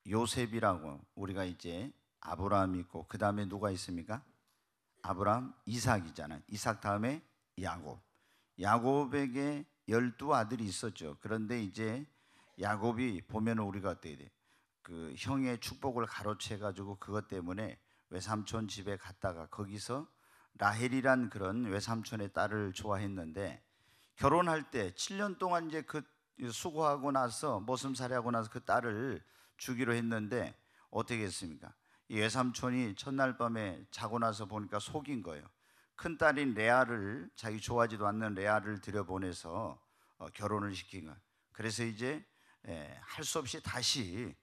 요셉이라고 우리가 이제 아브라함이 있고 그 다음에 누가 있습니까? 아브라함, 이삭이잖아요. 이삭 다음에 야곱. 야곱에게 12아들이 있었죠. 그런데 이제 야곱이 보면 우리가 어떻게 돼? 그 형의 축복을 가로채 가지고 그것 때문에 외삼촌 집에 갔다가 거기서 라헬이란 그런 외삼촌의 딸을 좋아했는데 결혼할 때 7년 동안 이제 그 수고하고 나서 머슴살이하고 나서 그 딸을 주기로 했는데 어떻게 했습니까? 이 외삼촌이 첫날 밤에 자고 나서 보니까 속인 거예요. 큰 딸인 레아를, 자기 좋아하지도 않는 레아를 들여보내서 결혼을 시킨 거예요. 그래서 이제 할 수 없이 다시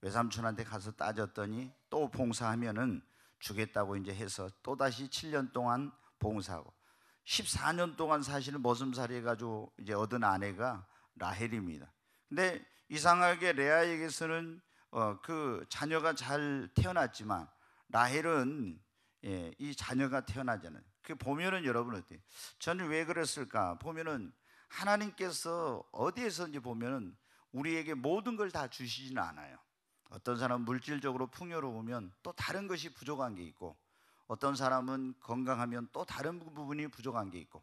외삼촌한테 가서 따졌더니 또 봉사하면은 주겠다고 이제 해서 또다시 7년 동안 봉사하고 14년 동안 사실은 머슴살이 해가지고 이제 얻은 아내가 라헬입니다. 근데 이상하게 레아에게서는 그 자녀가 잘 태어났지만 라헬은 이 자녀가 태어나잖아요. 그 보면은 여러분 어때요? 저는 왜 그랬을까? 보면은 하나님께서 어디에서인지 보면은 우리에게 모든 걸 다 주시지는 않아요. 어떤 사람은 물질적으로 풍요로우면 또 다른 것이 부족한 게 있고, 어떤 사람은 건강하면 또 다른 부분이 부족한 게 있고,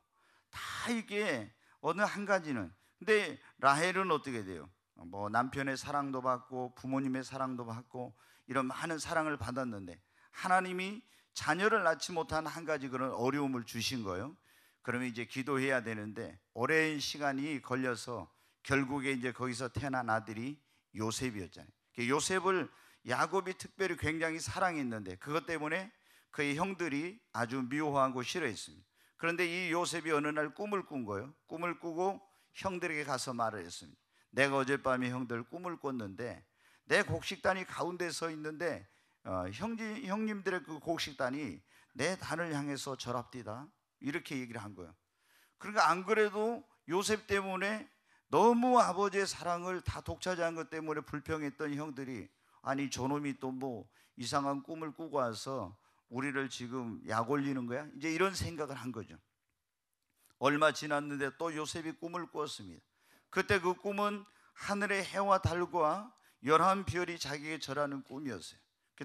다 이게 어느 한 가지는. 근데 라헬은 어떻게 돼요? 뭐 남편의 사랑도 받고 부모님의 사랑도 받고 이런 많은 사랑을 받았는데 하나님이 자녀를 낳지 못한 한 가지 그런 어려움을 주신 거예요. 그러면 이제 기도해야 되는데 오랜 시간이 걸려서 결국에 이제 거기서 태어난 아들이 요셉이었잖아요. 요셉을 야곱이 특별히 굉장히 사랑했는데 그것 때문에 그의 형들이 아주 미워하고 싫어했습니다. 그런데 이 요셉이 어느 날 꿈을 꾼 거예요. 꿈을 꾸고 형들에게 가서 말을 했습니다. 내가 어젯밤에 형들 꿈을 꿨는데 내 곡식단이 가운데 서 있는데 형님들의 그 곡식단이 내 단을 향해서 절합디다, 이렇게 얘기를 한 거예요. 그러니까 안 그래도 요셉 때문에 너무 아버지의 사랑을 다 독차지한 것 때문에 불평했던 형들이 아니 저놈이 또 뭐 이상한 꿈을 꾸고 와서 우리를 지금 약 올리는 거야? 이제 이런 생각을 한 거죠. 얼마 지났는데 또 요셉이 꿈을 꾸었습니다. 그때 그 꿈은 하늘의 해와 달과 11별이 자기에게 절하는 꿈이었어요.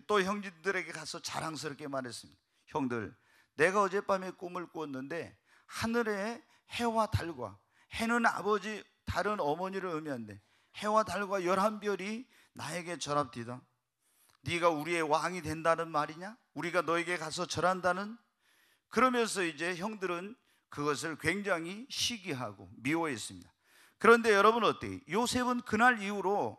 또 형제들에게 가서 자랑스럽게 말했습니다. 형들, 내가 어젯밤에 꿈을 꾸었는데 하늘의 해와 달과, 해는 아버지 달은 어머니를 의미한데 해와 달과 11별이 나에게 절합디다. 네가 우리의 왕이 된다는 말이냐? 우리가 너에게 가서 절한다는? 그러면서 이제 형들은 그것을 굉장히 시기하고 미워했습니다. 그런데 여러분 어때요? 요셉은 그날 이후로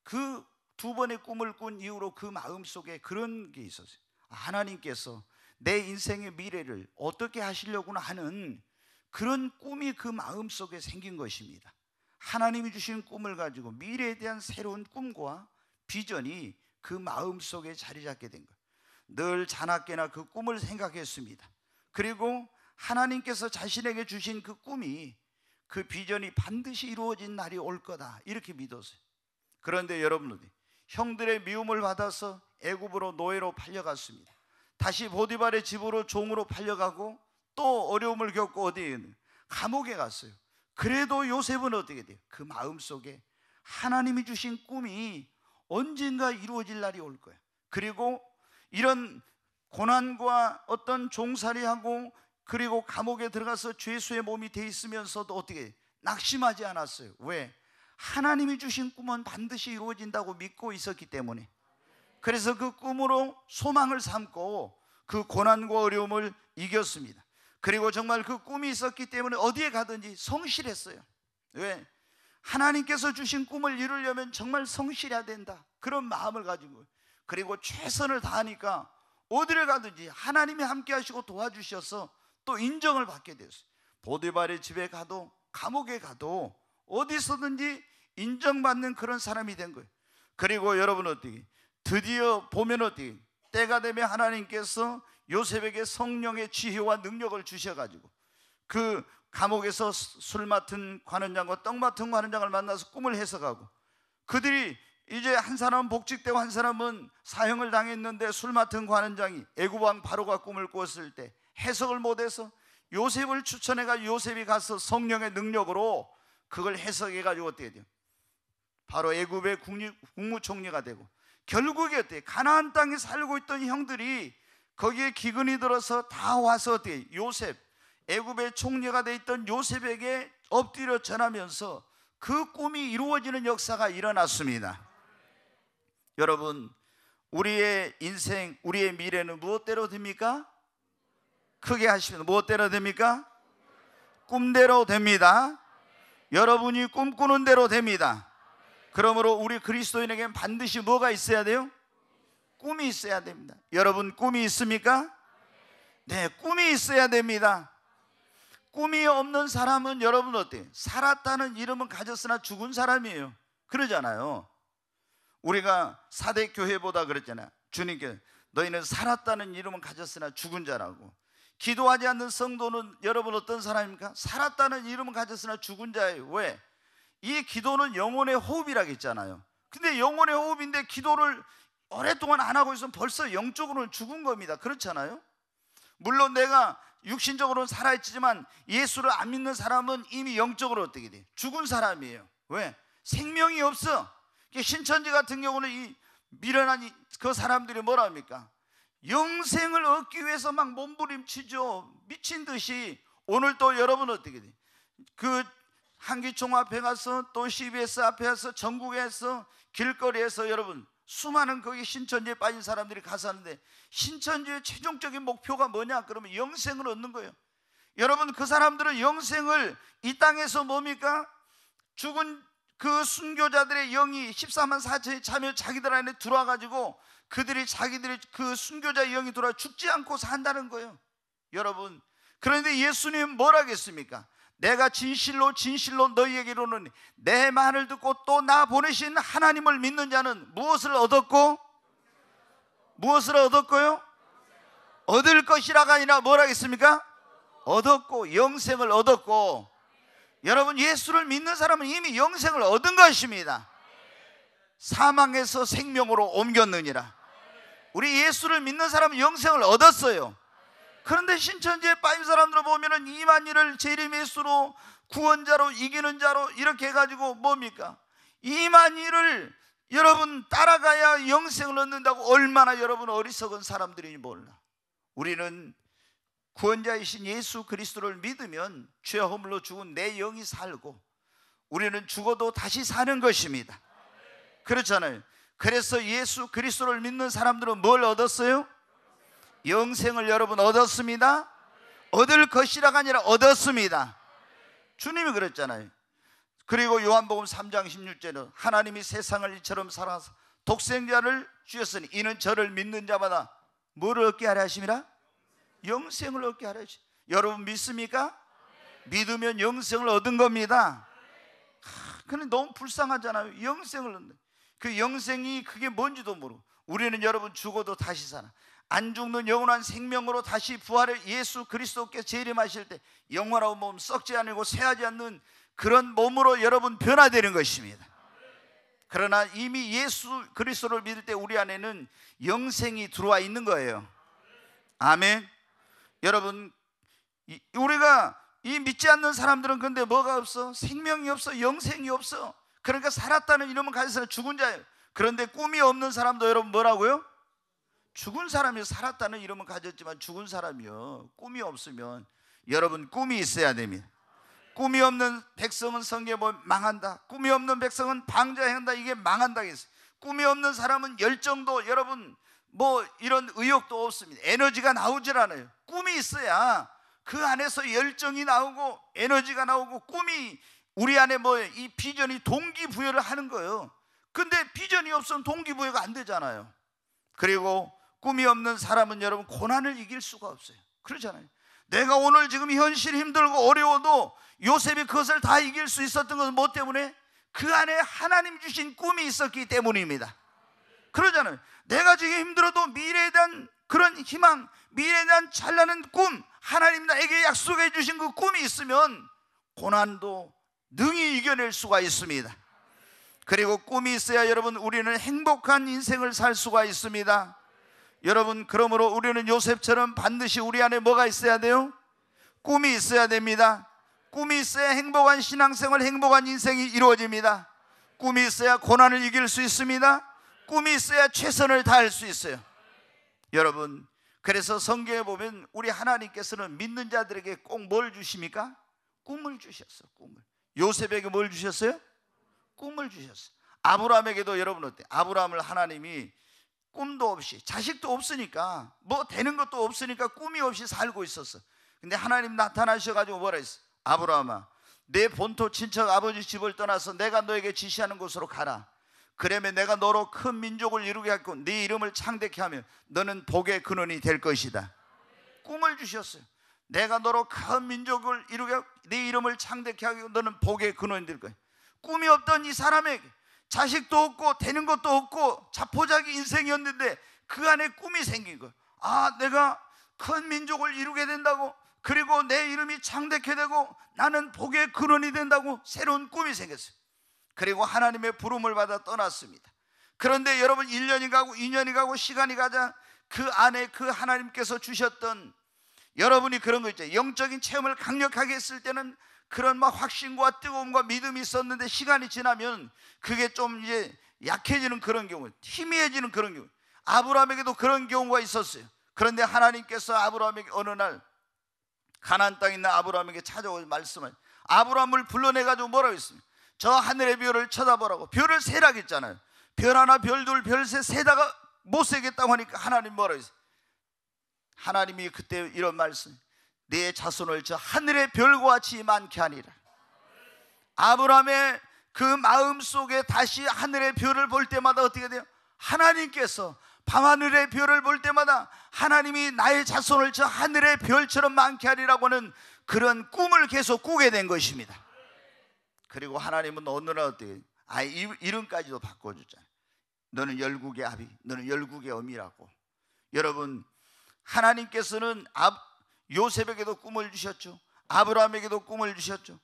그 두 번의 꿈을 꾼 이후로 그 마음속에 그런 게 있었어요. 하나님께서 내 인생의 미래를 어떻게 하시려고 하는 그런 꿈이 그 마음속에 생긴 것입니다. 하나님이 주신 꿈을 가지고 미래에 대한 새로운 꿈과 비전이 그 마음속에 자리 잡게 된 거예요. 늘 자나깨나 그 꿈을 생각했습니다. 그리고 하나님께서 자신에게 주신 그 꿈이, 그 비전이 반드시 이루어진 날이 올 거다, 이렇게 믿었어요. 그런데 여러분, 형들의 미움을 받아서 애굽으로 노예로 팔려갔습니다. 다시 보디발의 집으로 종으로 팔려가고 또 어려움을 겪고 어디에 감옥에 갔어요. 그래도 요셉은 어떻게 돼요? 그 마음속에 하나님이 주신 꿈이 언젠가 이루어질 날이 올 거예요. 그리고 이런 고난과 어떤 종살이하고 그리고 감옥에 들어가서 죄수의 몸이 돼 있으면서도 어떻게 낙심하지 않았어요. 왜? 하나님이 주신 꿈은 반드시 이루어진다고 믿고 있었기 때문에. 그래서 그 꿈으로 소망을 삼고 그 고난과 어려움을 이겼습니다. 그리고 정말 그 꿈이 있었기 때문에 어디에 가든지 성실했어요. 왜? 하나님께서 주신 꿈을 이루려면 정말 성실해야 된다, 그런 마음을 가지고, 그리고 최선을 다하니까 어디를 가든지 하나님이 함께 하시고 도와주셔서 또 인정을 받게 됐어요. 보디발의 집에 가도 감옥에 가도 어디서든지 인정받는 그런 사람이 된 거예요. 그리고 여러분 어떻게 드디어 보면 어떻게 때가 되면 하나님께서 요셉에게 성령의 지혜와 능력을 주셔가지고 그 감옥에서 술 맡은 관원장과 떡 맡은 관원장을 만나서 꿈을 해석하고, 그들이 이제 한 사람은 복직되고 한 사람은 사형을 당했는데 술 맡은 관원장이 애굽 왕 바로가 꿈을 꾸었을 때 해석을 못해서 요셉을 추천해가지고 요셉이 가서 성령의 능력으로 그걸 해석해가지고 어떻게 돼요? 바로 애굽의 국무총리가 되고 결국에 어때요? 가나안 땅에 살고 있던 형들이 거기에 기근이 들어서 다 와서 어때요? 요셉, 애굽의 총리가 돼 있던 요셉에게 엎드려 전하면서 그 꿈이 이루어지는 역사가 일어났습니다. 여러분, 우리의 인생, 우리의 미래는 무엇대로 됩니까? 크게 하시면 무엇대로 됩니까? 꿈대로 됩니다. 여러분이 꿈꾸는 대로 됩니다. 그러므로 우리 그리스도인에게는 반드시 뭐가 있어야 돼요? 꿈이 있어야 됩니다. 여러분, 꿈이 있습니까? 네, 꿈이 있어야 됩니다. 꿈이 없는 사람은 여러분 어때요? 살았다는 이름은 가졌으나 죽은 사람이에요. 그러잖아요. 우리가 사대 교회보다 그랬잖아요. 주님께 너희는 살았다는 이름은 가졌으나 죽은 자라고. 기도하지 않는 성도는 여러분 어떤 사람입니까? 살았다는 이름은 가졌으나 죽은 자예요. 왜? 이 기도는 영혼의 호흡이라고 했잖아요. 근데 영혼의 호흡인데 기도를 오랫동안 안 하고 있으면 벌써 영적으로는 죽은 겁니다. 그렇잖아요. 물론 내가 육신적으로는 살아있지만 예수를 안 믿는 사람은 이미 영적으로 어떻게 돼? 죽은 사람이에요. 왜? 생명이 없어. 신천지 같은 경우는 이 미련한 그 사람들이 뭐라 합니까? 영생을 얻기 위해서 막 몸부림치죠. 미친 듯이. 오늘 또 여러분 어떻게 돼? 그 한기총 앞에 가서 또 CBS 앞에 가서 전국에서 길거리에서 여러분 수많은 거기 신천지에 빠진 사람들이 가서 하는데, 신천지의 최종적인 목표가 뭐냐? 그러면 영생을 얻는 거예요. 여러분, 그 사람들은 영생을 이 땅에서 뭡니까? 죽은 그 순교자들의 영이 14만 4천이 차며 자기들 안에 들어와가지고 자기들이 그 순교자의 영이 들어와 죽지 않고 산다는 거예요. 여러분, 그런데 예수님 뭐라 하겠습니까? 내가 진실로 진실로 너희에게 이르노니 내 말을 듣고 또 나 보내신 하나님을 믿는 자는 무엇을 얻었고 무엇을 얻었고요? 얻을 것이라가 아니라 뭐라 하겠습니까? 얻었고 영생을 얻었고. 여러분, 예수를 믿는 사람은 이미 영생을 얻은 것입니다. 사망에서 생명으로 옮겼느니라. 우리 예수를 믿는 사람은 영생을 얻었어요. 그런데 신천지에 빠진 사람들을 보면은 이만희를 재림 예수로 구원자로 이기는 자로 이렇게 해가지고 뭡니까? 이만희를 여러분 따라가야 영생을 얻는다고. 얼마나 여러분 어리석은 사람들인지 몰라. 우리는 구원자이신 예수 그리스도를 믿으면 죄 허물로 죽은 내 영이 살고 우리는 죽어도 다시 사는 것입니다. 그렇잖아요. 그래서 예수 그리스도를 믿는 사람들은 뭘 얻었어요? 영생을 여러분 얻었습니다. 얻을 것이라가 아니라 얻었습니다. 주님이 그랬잖아요. 그리고 요한복음 3장 16절은 하나님이 세상을 이처럼 사랑하사 독생자를 주셨으니 이는 저를 믿는 자마다 뭐를 얻게 하려 하심이라? 영생을 얻게 하려 하심. 여러분 믿습니까? 믿으면 영생을 얻은 겁니다. 그런데 너무 불쌍하잖아요. 영생을 얻는. 그 영생이 그게 뭔지도 모르고. 우리는 여러분 죽어도 다시 살아. 안 죽는 영원한 생명으로 다시 부활을 예수 그리스도께 재림하실 때 영원한 몸, 썩지 않고 쇠하지 않는 그런 몸으로 여러분 변화되는 것입니다. 그러나 이미 예수 그리스도를 믿을 때 우리 안에는 영생이 들어와 있는 거예요. 아멘. 여러분, 우리가 이 믿지 않는 사람들은 근데 뭐가 없어? 생명이 없어. 영생이 없어. 그러니까 살았다는 이름은 가져서 죽은 자예요. 그런데 꿈이 없는 사람도 여러분 뭐라고요? 죽은 사람이. 살았다는 이름은 가졌지만 죽은 사람이요. 꿈이 없으면 여러분 꿈이 있어야 됩니다. 꿈이 없는 백성은 성경에 보면 망한다. 꿈이 없는 백성은 방자한다. 이게 망한다 했어요. 꿈이 없는 사람은 열정도 여러분 뭐 이런 의욕도 없습니다. 에너지가 나오질 않아요. 꿈이 있어야 그 안에서 열정이 나오고 에너지가 나오고 꿈이 우리 안에 뭐예요? 이 비전이 동기부여를 하는 거예요. 근데 비전이 없으면 동기부여가 안 되잖아요. 그리고 꿈이 없는 사람은 여러분 고난을 이길 수가 없어요. 그렇잖아요. 내가 오늘 지금 현실이 힘들고 어려워도 요셉이 그것을 다 이길 수 있었던 것은 뭐 때문에? 그 안에 하나님 주신 꿈이 있었기 때문입니다. 그러잖아요. 내가 지금 힘들어도 미래에 대한 그런 희망, 미래에 대한 찬란한 꿈, 하나님 나에게 약속해 주신 그 꿈이 있으면 고난도 능히 이겨낼 수가 있습니다. 그리고 꿈이 있어야 여러분 우리는 행복한 인생을 살 수가 있습니다. 여러분, 그러므로 우리는 요셉처럼 반드시 우리 안에 뭐가 있어야 돼요? 꿈이 있어야 됩니다. 꿈이 있어야 행복한 신앙생활, 행복한 인생이 이루어집니다. 꿈이 있어야 고난을 이길 수 있습니다. 꿈이 있어야 최선을 다할 수 있어요. 여러분, 그래서 성경에 보면 우리 하나님께서는 믿는 자들에게 꼭 뭘 주십니까? 꿈을 주셨어. 꿈을. 요셉에게 뭘 주셨어요? 꿈을 주셨어. 아브라함에게도 여러분 어때요? 아브라함을 하나님이 꿈도 없이, 자식도 없으니까, 뭐 되는 것도 없으니까 꿈이 없이 살고 있었어. 근데 하나님 나타나셔가지고 뭐라 했어? 아브라함아, 내 본토 친척 아버지 집을 떠나서 내가 너에게 지시하는 곳으로 가라. 그러면 내가 너로 큰 민족을 이루게 하고 네 이름을 창대케 하며 너는 복의 근원이 될 것이다. 꿈을 주셨어요. 내가 너로 큰 민족을 이루게 하고 네 이름을 창대케 하고 너는 복의 근원이 될 거야. 꿈이 없던 이 사람에게 자식도 없고 되는 것도 없고 자포자기 인생이었는데 그 안에 꿈이 생긴 거예요. 아, 내가 큰 민족을 이루게 된다고, 그리고 내 이름이 창대케 되고 나는 복의 근원이 된다고 새로운 꿈이 생겼어요. 그리고 하나님의 부름을 받아 떠났습니다. 그런데 여러분, 1년이 가고 2년이 가고 시간이 가자 그 안에 그 하나님께서 주셨던, 여러분이 그런 거 있죠. 영적인 체험을 강력하게 했을 때는 그런 막 확신과 뜨거움과 믿음이 있었는데 시간이 지나면 그게 좀 이제 약해지는 그런 경우, 희미해지는 그런 경우. 아브라함에게도 그런 경우가 있었어요. 그런데 하나님께서 아브라함에게 어느 날 가나안 땅에 있는 아브라함에게 찾아오셔서 말씀을, 아브라함을 불러내가지고 뭐라고 했습니까? 저 하늘의 별을 쳐다보라고. 별을 세라고 했잖아요. 별 하나, 별 둘, 별 셋 세다가 못 세겠다고 하니까 하나님 뭐라고 했어요? 하나님이 그때 이런 말씀, 내 자손을 저 하늘의 별과 같이 많게 하니라. 아브라함의 그 마음 속에 다시 하늘의 별을 볼 때마다 어떻게 돼요? 하나님께서 밤하늘의 별을 볼 때마다 하나님이 나의 자손을 저 하늘의 별처럼 많게 하리라고 하는 그런 꿈을 계속 꾸게 된 것입니다. 그리고 하나님은 어느 날 어떻게 이름까지도 바꿔주잖아요. 너는 열국의 아비, 너는 열국의 어미라고. 여러분, 하나님께서는 요셉에게도 꿈을 주셨죠. 아브라함에게도 꿈을 주셨죠.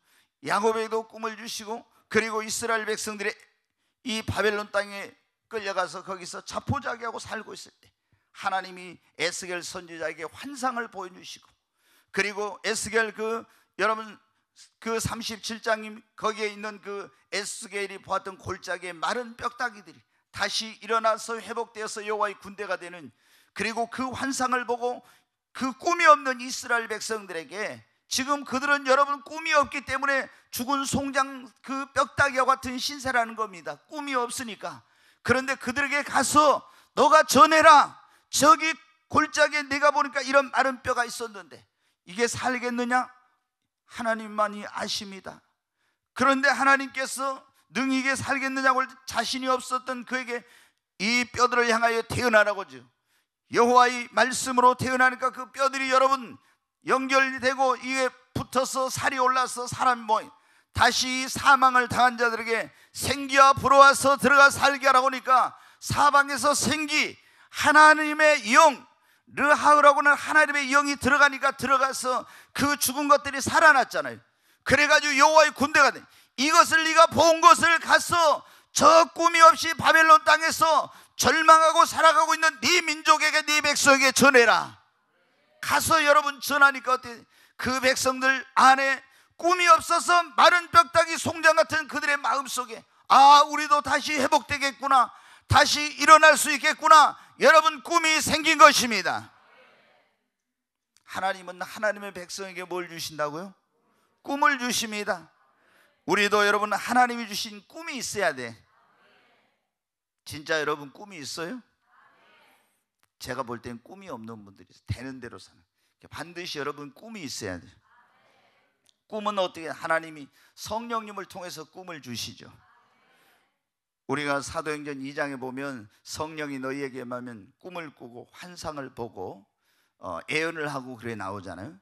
야곱에게도 꿈을 주시고, 그리고 이스라엘 백성들이 이 바벨론 땅에 끌려가서 거기서 자포자기하고 살고 있을 때 하나님이 에스겔 선지자에게 환상을 보여주시고, 그리고 에스겔 여러분 그 37장님 거기에 있는 그 에스겔이 보았던 골짜기의 마른 뼈다귀들이 다시 일어나서 회복되어서 여호와의 군대가 되는, 그리고 그 환상을 보고 그 꿈이 없는 이스라엘 백성들에게, 지금 그들은 여러분 꿈이 없기 때문에 죽은 송장 그 뼈다귀와 같은 신세라는 겁니다. 꿈이 없으니까. 그런데 그들에게 가서 너가 전해라. 저기 골짜기에 내가 보니까 이런 마른 뼈가 있었는데 이게 살겠느냐? 하나님만이 아십니다. 그런데 하나님께서 능히 이게 살겠느냐고 자신이 없었던 그에게 이 뼈들을 향하여 태어나라고 하죠. 여호와의 말씀으로 태어나니까 그 뼈들이 여러분 연결이 되고 이게 붙어서 살이 올라서 사람이 다시 사망을 당한 자들에게 생기와 불어와서 들어가 살게 하라고 하니까 사방에서 생기, 하나님의 영, 르하우라고 하는 하나님의 영이 들어가니까 들어가서 그 죽은 것들이 살아났잖아요. 그래가지고 여호와의 군대가 돼. 이것을 네가 본 것을 가서 저 꿈이 없이 바벨론 땅에서 절망하고 살아가고 있는 네 민족에게, 네 백성에게 전해라. 가서 여러분 전하니까 어때? 그 백성들 안에 꿈이 없어서 마른 뼈다귀 송장 같은 그들의 마음속에, 아, 우리도 다시 회복되겠구나, 다시 일어날 수 있겠구나, 여러분 꿈이 생긴 것입니다. 하나님은 하나님의 백성에게 뭘 주신다고요? 꿈을 주십니다. 우리도 여러분 하나님이 주신 꿈이 있어야 돼. 진짜 여러분 꿈이 있어요? 제가 볼 땐 꿈이 없는 분들이 있어요. 되는 대로 사는. 반드시 여러분 꿈이 있어야 돼요. 꿈은 어떻게? 하나님이 성령님을 통해서 꿈을 주시죠. 우리가 사도행전 2장에 보면 성령이 너희에게 임하면 꿈을 꾸고 환상을 보고 예언을 하고 그래 나오잖아요.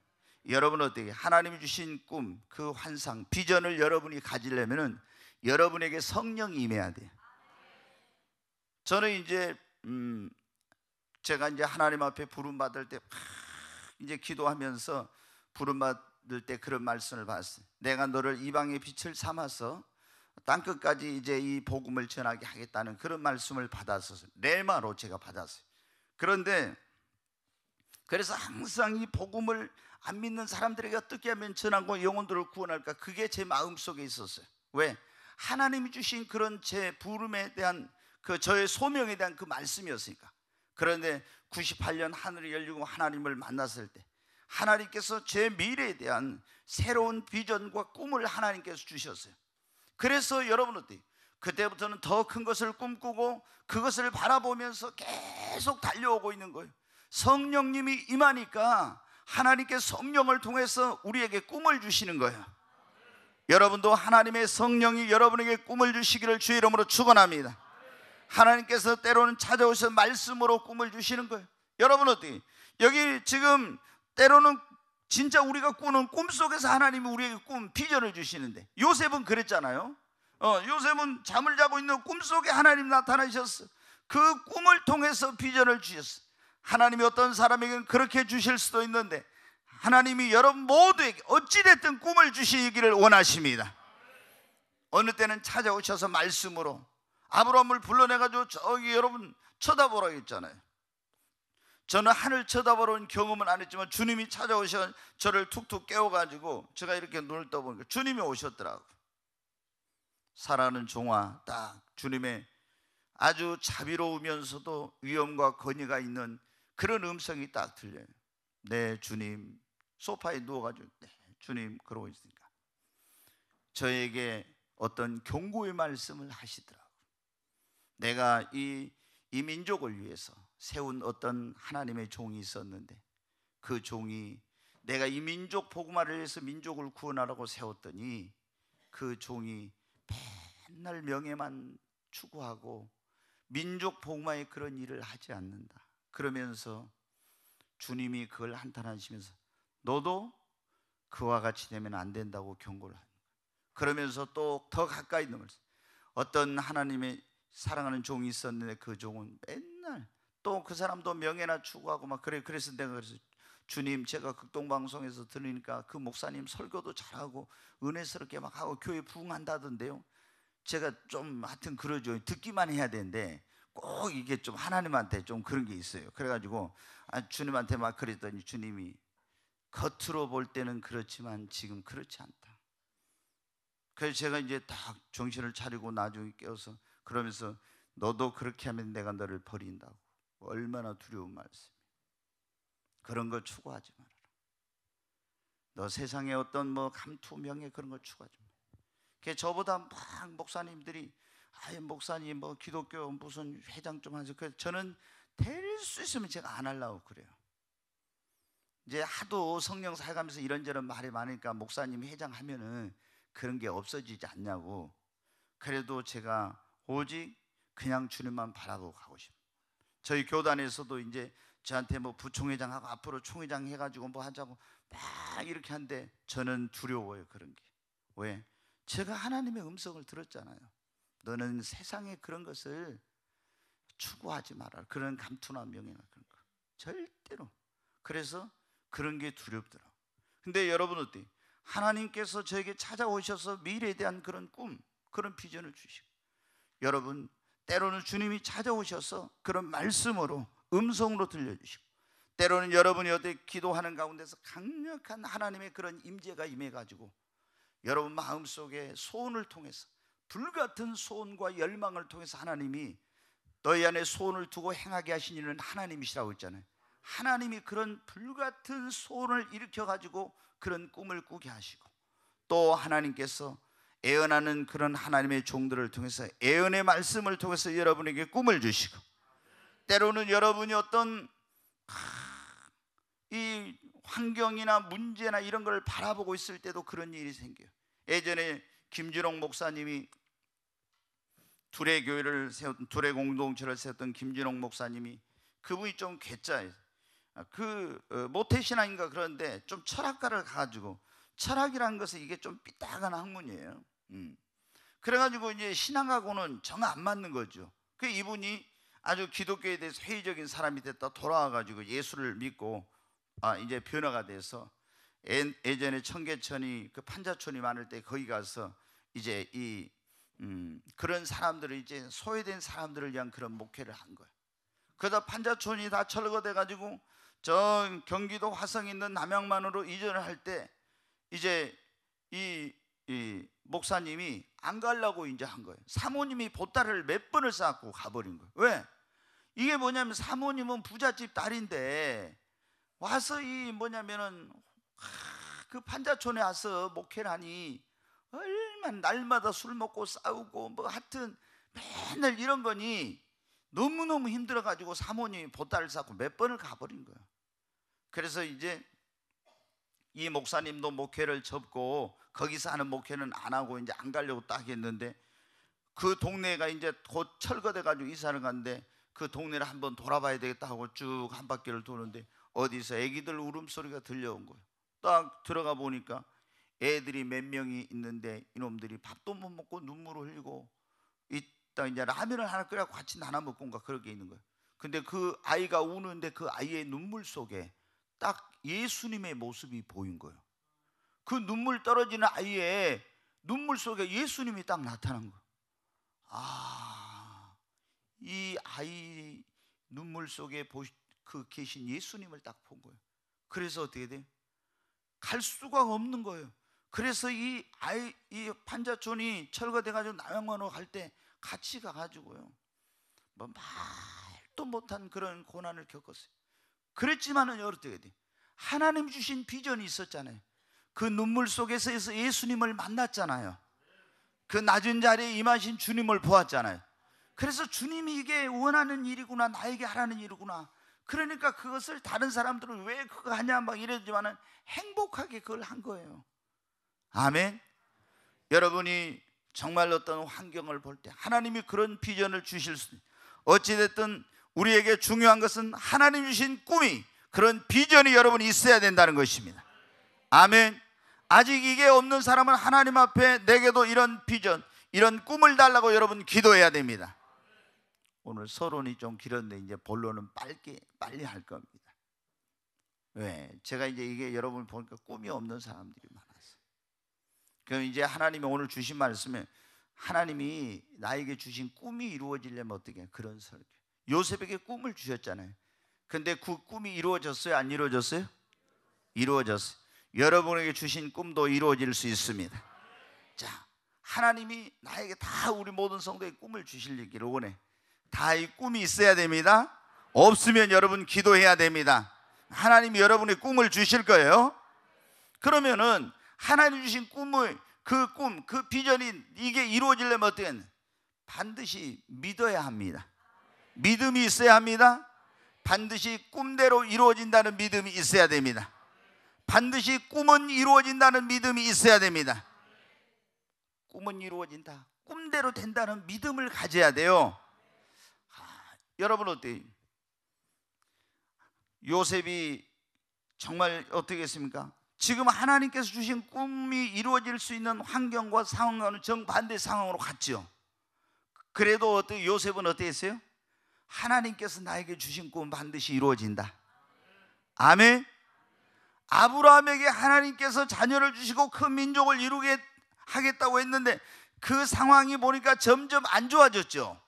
여러분은 어떻게? 하나님이 주신 꿈, 그 환상, 비전을 여러분이 가지려면은 여러분에게 성령이 임해야 돼요. 저는 이제 제가 이제 하나님 앞에 부름 받을 때 이제 기도하면서 부름 받을 때 그런 말씀을 받았어요. 내가 너를 이방의 빛을 삼아서 땅끝까지 이제 이 복음을 전하게 하겠다는 그런 말씀을 받았었어요. 레마로 제가 받았어요. 그런데 그래서 항상 이 복음을 안 믿는 사람들에게 어떻게 하면 전하고 영혼들을 구원할까, 그게 제 마음속에 있었어요. 왜? 하나님이 주신 그런 제 부름에 대한 그 저의 소명에 대한 그 말씀이었으니까. 그런데 98년 하늘이 열리고 하나님을 만났을 때 하나님께서 제 미래에 대한 새로운 비전과 꿈을 하나님께서 주셨어요. 그래서 여러분 어때요? 그때부터는 더 큰 것을 꿈꾸고 그것을 바라보면서 계속 달려오고 있는 거예요. 성령님이 임하니까 하나님께 성령을 통해서 우리에게 꿈을 주시는 거예요. 여러분도 하나님의 성령이 여러분에게 꿈을 주시기를 주의 이름으로 축원합니다. 하나님께서 때로는 찾아오셔서 말씀으로 꿈을 주시는 거예요. 여러분 어때요? 여기 지금 때로는 진짜 우리가 꾸는 꿈속에서 하나님이 우리에게 꿈, 비전을 주시는데, 요셉은 그랬잖아요. 요셉은 잠을 자고 있는 꿈속에 하나님 나타나셨어. 그 꿈을 통해서 비전을 주셨어. 하나님이 어떤 사람에게는 그렇게 주실 수도 있는데 하나님이 여러분 모두에게 어찌됐든 꿈을 주시기를 원하십니다. 어느 때는 찾아오셔서 말씀으로 아브라함을 불러내가지고 저기 여러분 쳐다보라고 했잖아요. 저는 하늘 쳐다보는 경험은 안 했지만 주님이 찾아오셔 저를 툭툭 깨워가지고 제가 이렇게 눈을 떠보니까 주님이 오셨더라고요. 사랑하는 종아, 딱 주님의 아주 자비로우면서도 위엄과 권위가 있는 그런 음성이 딱 들려요. 네 주님. 소파에 누워가지고 네 주님 그러고 있으니까 저에게 어떤 경고의 말씀을 하시더라고요. 내가 이 민족을 위해서 세운 어떤 하나님의 종이 있었는데 그 종이 내가 이 민족 복음화를 위해서 민족을 구원하라고 세웠더니 그 종이 맨날 명예만 추구하고 민족 복음화의 그런 일을 하지 않는다. 그러면서 주님이 그걸 한탄하시면서 너도 그와 같이 되면 안 된다고 경고를 하는 거예요. 그러면서 또 더 가까이 넘어서 어떤 하나님의 사랑하는 종이 있었는데 그 종은 맨날 또 그 사람도 명예나 추구하고 막 그래. 그래서 내가 그래서 주님 제가 극동방송에서 들으니까 그 목사님 설교도 잘하고 은혜스럽게 막 하고 교회 부흥한다던데요. 제가 좀 하여튼 그러죠. 듣기만 해야 되는데 꼭 이게 좀 하나님한테 좀 그런 게 있어요. 그래가지고 주님한테 막 그랬더니 주님이 겉으로 볼 때는 그렇지만 지금 그렇지 않다. 그래서 제가 이제 딱 정신을 차리고 나중에 깨어서 그러면서 너도 그렇게 하면 내가 너를 버린다고. 얼마나 두려운 말씀이에요. 그런 거 추구하지 말아라. 너 세상에 어떤 뭐 감투 명예 그런 거 추구하지 마라. 그게 저보다 막 목사님들이 아예 목사님 뭐 기독교 무슨 회장 좀 하세요. 그래서 저는 될 수 있으면 제가 안 하려고 그래요. 이제 하도 성령 살가면서 이런저런 말이 많으니까 목사님 회장하면은 그런 게 없어지지 않냐고. 그래도 제가 오직 그냥 주님만 바라보고 가고 싶어요. 저희 교단에서도 이제 저한테 뭐 부총회장하고 앞으로 총회장 해가지고 뭐 하자고 막 이렇게 하는데 저는 두려워요. 그런 게. 왜? 제가 하나님의 음성을 들었잖아요. 너는 세상에 그런 것을 추구하지 마라. 그런 감투나 명예나 그런 거 절대로. 그래서 그런 게 두렵더라고요. 근데 여러분 어때요? 하나님께서 저에게 찾아오셔서 미래에 대한 그런 꿈, 그런 비전을 주시고, 여러분 때로는 주님이 찾아오셔서 그런 말씀으로 음성으로 들려주시고, 때로는 여러분이 어디 기도하는 가운데서 강력한 하나님의 그런 임재가 임해가지고 여러분 마음속에 소원을 통해서 불같은 소원과 열망을 통해서 하나님이 너희 안에 소원을 두고 행하게 하신 이는 하나님이시라고 했잖아요. 하나님이 그런 불같은 소원을 일으켜가지고 그런 꿈을 꾸게 하시고, 또 하나님께서 애언하는 그런 하나님의 종들을 통해서 애언의 말씀을 통해서 여러분에게 꿈을 주시고, 때로는 여러분이 어떤 이 환경이나 문제나 이런 걸 바라보고 있을 때도 그런 일이 생겨요. 예전에 김준홍 목사님이 두레 교회를 세웠던, 두레 공동체를 세웠던 김준홍 목사님이, 그분이 좀 괴짜예요. 모태신앙인가 그런데 좀 철학가를 가가지고, 철학이라는 것은 이게 좀 삐딱한 학문이에요. 그래가지고 이제 신앙하고는 정 안 맞는 거죠. 그 이분이 아주 기독교에 대해서 회의적인 사람이 됐다 돌아와가지고 예수를 믿고 이제 변화가 돼서 예전에 청계천이 그 판자촌이 많을 때 거기 가서 이제 그런 사람들을, 이제 소외된 사람들을 위한 그런 목회를 한 거예요. 그러다 판자촌이 다 철거돼 가지고 저 경기도 화성에 있는 남양만으로 이전을 할 때 이제 이 이 목사님이 안 가려고 이제 한 거예요. 사모님이 보따리를 몇 번을 쌓고 가버린 거예요. 왜? 이게 뭐냐면 사모님은 부잣집 딸인데 와서 이 뭐냐면은 그 판자촌에 와서 목회를 하니 얼마나 날마다 술 먹고 싸우고 뭐 하여튼 맨날 이런 거니 너무너무 힘들어가지고 사모님이 보따리를 쌓고 몇 번을 가버린 거예요. 그래서 이제 이 목사님도 목회를 접고 거기서 하는 목회는 안 하고 이제 안 가려고 딱 했는데 그 동네가 이제 곧 철거돼 가지고 이사를 갔는데 그 동네를 한번 돌아봐야 되겠다 하고 쭉 한 바퀴를 도는데 어디서 애기들 울음소리가 들려온 거예요. 딱 들어가 보니까 애들이 몇 명이 있는데 이놈들이 밥도 못 먹고 눈물을 흘리고 이따 이제 라면을 하나 끓여 같이 나눠 먹고인가 그렇게 있는 거예요. 근데 그 아이가 우는데 그 아이의 눈물 속에 딱 예수님의 모습이 보인 거예요. 그 눈물 떨어지는 아이의 눈물 속에 예수님이 딱 나타난 거예요. 아, 이 아이 눈물 속에 그 계신 예수님을 딱 본 거예요. 그래서 어떻게 돼요? 갈 수가 없는 거예요. 그래서 이 판자촌이 철거돼가지고 남양만으로 갈 때 같이 가가지고요, 뭐 말도 못한 그런 고난을 겪었어요. 그랬지만은 어떻게 돼? 하나님 주신 비전이 있었잖아요. 그 눈물 속에서 예수님을 만났잖아요. 그 낮은 자리에 임하신 주님을 보았잖아요. 그래서 주님이 이게 원하는 일이구나, 나에게 하라는 일이구나. 그러니까 그것을 다른 사람들은 왜 그거 하냐 막 이러지만은 행복하게 그걸 한 거예요. 아멘. 여러분이 정말 어떤 환경을 볼 때 하나님이 그런 비전을 주실 수, 어찌됐든 우리에게 중요한 것은 하나님 주신 꿈이, 그런 비전이 여러분이 있어야 된다는 것입니다. 아멘. 아직 이게 없는 사람은 하나님 앞에 내게도 이런 비전, 이런 꿈을 달라고 여러분 기도해야 됩니다. 오늘 서론이 좀 길었는데 이제 본론은 빨리 할 겁니다. 왜? 제가 이제 이게 여러분 보니까 꿈이 없는 사람들이 많았어요. 그럼 이제 하나님이 오늘 주신 말씀에 하나님이 나에게 주신 꿈이 이루어지려면 어떻게 해요? 그런 설교. 요셉에게 꿈을 주셨잖아요. 근데 그 꿈이 이루어졌어요? 안 이루어졌어요? 이루어졌어요. 여러분에게 주신 꿈도 이루어질 수 있습니다. 자, 하나님이 나에게 다 우리 모든 성도의 꿈을 주시기를 원해. 다 이 꿈이 있어야 됩니다. 없으면 여러분 기도해야 됩니다. 하나님이 여러분의 꿈을 주실 거예요. 그러면은 하나님 주신 꿈을, 그 꿈, 그 비전이 이게 이루어지려면 어떻게 해야 돼요? 반드시 믿어야 합니다. 믿음이 있어야 합니다. 반드시 꿈대로 이루어진다는 믿음이 있어야 됩니다. 반드시 꿈은 이루어진다는 믿음이 있어야 됩니다. 꿈은 이루어진다, 꿈대로 된다는 믿음을 가져야 돼요. 여러분 어때요? 요셉이 정말 어떻게 했습니까? 지금 하나님께서 주신 꿈이 이루어질 수 있는 환경과 상황과는 정반대 상황으로 갔죠. 그래도 요셉은 어떻게 했어요? 하나님께서 나에게 주신 꿈은 반드시 이루어진다. 아멘. 아브라함에게 하나님께서 자녀를 주시고 큰 민족을 이루게 하겠다고 했는데 그 상황이 보니까 점점 안 좋아졌죠.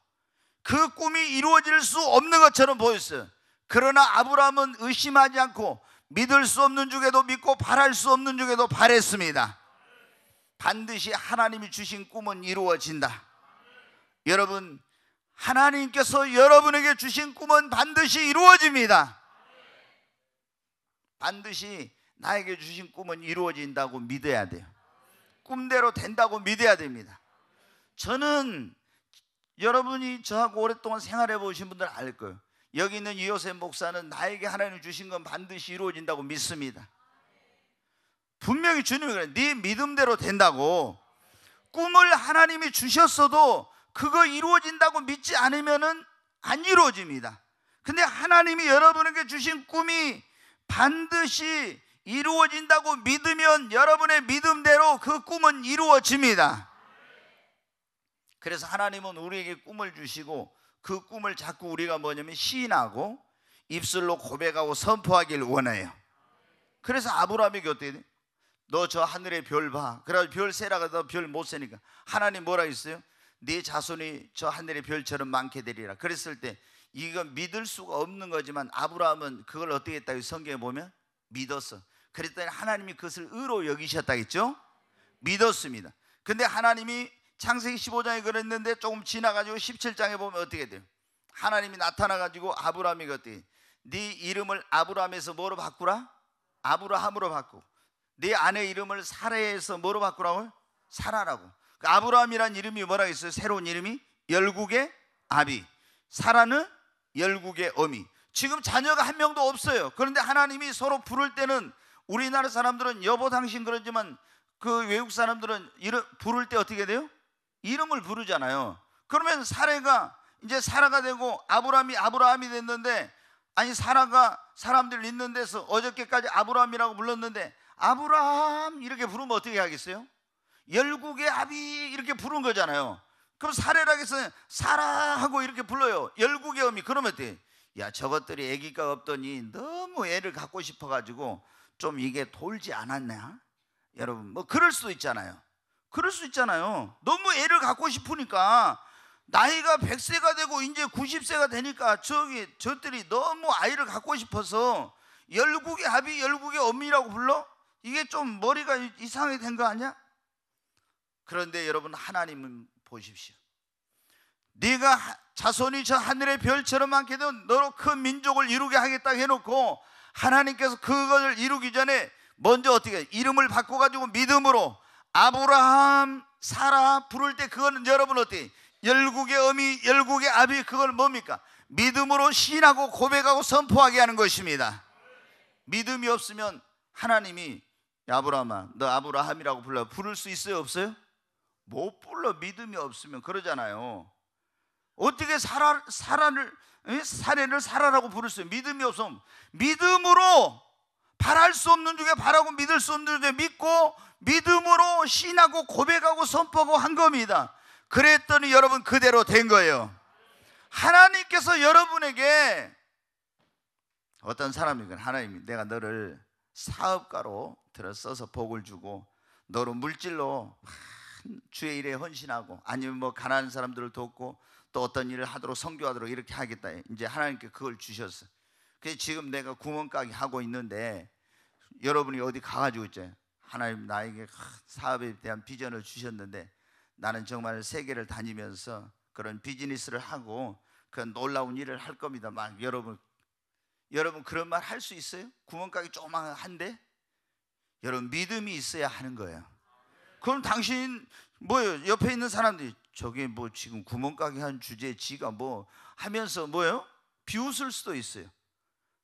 그 꿈이 이루어질 수 없는 것처럼 보였어요. 그러나 아브라함은 의심하지 않고 믿을 수 없는 중에도 믿고 바랄 수 없는 중에도 바랬습니다. 반드시 하나님이 주신 꿈은 이루어진다. 여러분, 하나님께서 여러분에게 주신 꿈은 반드시 이루어집니다. 반드시 나에게 주신 꿈은 이루어진다고 믿어야 돼요. 꿈대로 된다고 믿어야 됩니다. 저는 여러분이 저하고 오랫동안 생활해 보신 분들 알 거예요. 여기 있는 요셉 목사는 나에게 하나님 주신 건 반드시 이루어진다고 믿습니다. 분명히 주님이 그래요. 네 믿음대로 된다고. 꿈을 하나님이 주셨어도 그거 이루어진다고 믿지 않으면은 안 이루어집니다. 근데 하나님이 여러분에게 주신 꿈이 반드시 이루어진다고 믿으면 여러분의 믿음대로 그 꿈은 이루어집니다. 그래서 하나님은 우리에게 꿈을 주시고 그 꿈을 자꾸 우리가 뭐냐면 시인하고 입술로 고백하고 선포하길 원해요. 그래서 아브라함에게 어떻게 돼? 너 저 하늘의 별 봐. 그래서 별 세라가 너 별 못 세니까 하나님 뭐라 했어요? 네 자손이 저 하늘의 별처럼 많게 되리라. 그랬을 때 이건 믿을 수가 없는 거지만 아브라함은 그걸 어떻게 했다고 성경에 보면 믿었어. 그랬더니 하나님이 그것을 의로 여기셨다겠죠? 믿었습니다. 근데 하나님이 창세기 15장에 그랬는데 조금 지나가지고 17장에 보면 어떻게 돼요? 하나님이 나타나가지고 아브라함이 어떻게, 네 이름을 아브라함에서 뭐로 바꾸라? 아브라함으로 바꾸고, 네 아내 이름을 사라에서 뭐로 바꾸라고요? 사라라고. 그 아브라함이란 이름이 뭐라고 했어요? 새로운 이름이 열국의 아비, 사라는 열국의 어미. 지금 자녀가 한 명도 없어요. 그런데 하나님이 서로 부를 때는, 우리나라 사람들은 여보 당신 그러지만 그 외국 사람들은 부를 때 어떻게 돼요? 이름을 부르잖아요. 그러면 사라가 이제 사라가 되고 아브라함이 됐는데, 아니 사라가 사람들 있는 데서 어저께까지 아브라함이라고 불렀는데 아브라함 이렇게 부르면 어떻게 하겠어요? 열국의 아비 이렇게 부른 거잖아요. 그럼 사라라고 해서 사라하고 이렇게 불러요. 열국의 어미. 그러면 어때? 야, 저것들이 아기가 없더니 너무 애를 갖고 싶어가지고 좀 이게 돌지 않았냐? 여러분 뭐 그럴 수도 있잖아요. 그럴 수 있잖아요. 너무 애를 갖고 싶으니까 나이가 100세가 되고 이제 90세가 되니까 저들이 너무 아이를 갖고 싶어서 열국의 아비 열국의 어미라고 불러? 이게 좀 머리가 이상하게 된 거 아니야? 그런데 여러분, 하나님은 보십시오. 네가 자손이 저 하늘의 별처럼 많게 되면 너로 큰 민족을 이루게 하겠다 해놓고, 하나님께서 그것을 이루기 전에 먼저 어떻게 해요? 이름을 바꿔가지고 믿음으로 아브라함, 사라 부를 때 그거는 여러분 어떻게, 열국의 어미, 열국의 아비, 그걸 뭡니까? 믿음으로 시인하고 고백하고 선포하게 하는 것입니다. 믿음이 없으면 하나님이 아브라함아 너 아브라함이라고 부를 수 있어요? 없어요? 못 불러. 믿음이 없으면. 그러잖아요. 어떻게 사라를 사라라고 부를 수 있어요? 믿음이 없으면. 믿음으로 바랄 수 없는 중에 바라고 믿을 수 없는 중에 믿고 믿음으로 시인하고 고백하고 선포하고 한 겁니다. 그랬더니 여러분 그대로 된 거예요. 하나님께서 여러분에게, 어떤 사람이건 하나님이 내가 너를 사업가로 들어서서 복을 주고 너로 물질로 주의 일에 헌신하고, 아니면 뭐 가난한 사람들을 돕고 또 어떤 일을 하도록 선교하도록 이렇게 하겠다. 이제 하나님께 그걸 주셨어. 그래서 지금 내가 구멍가게 하고 있는데 여러분이 어디 가가지고 있죠. 하나님 나에게 사업에 대한 비전을 주셨는데 나는 정말 세계를 다니면서 그런 비즈니스를 하고 그런 놀라운 일을 할 겁니다. 막 여러분 그런 말 할 수 있어요? 구멍가게 조그만한데? 여러분 믿음이 있어야 하는 거예요. 그럼 당신 뭐예요? 옆에 있는 사람들이 저게 뭐 지금 구멍가게 한 주제에 지가 뭐 하면서 뭐예요? 비웃을 수도 있어요.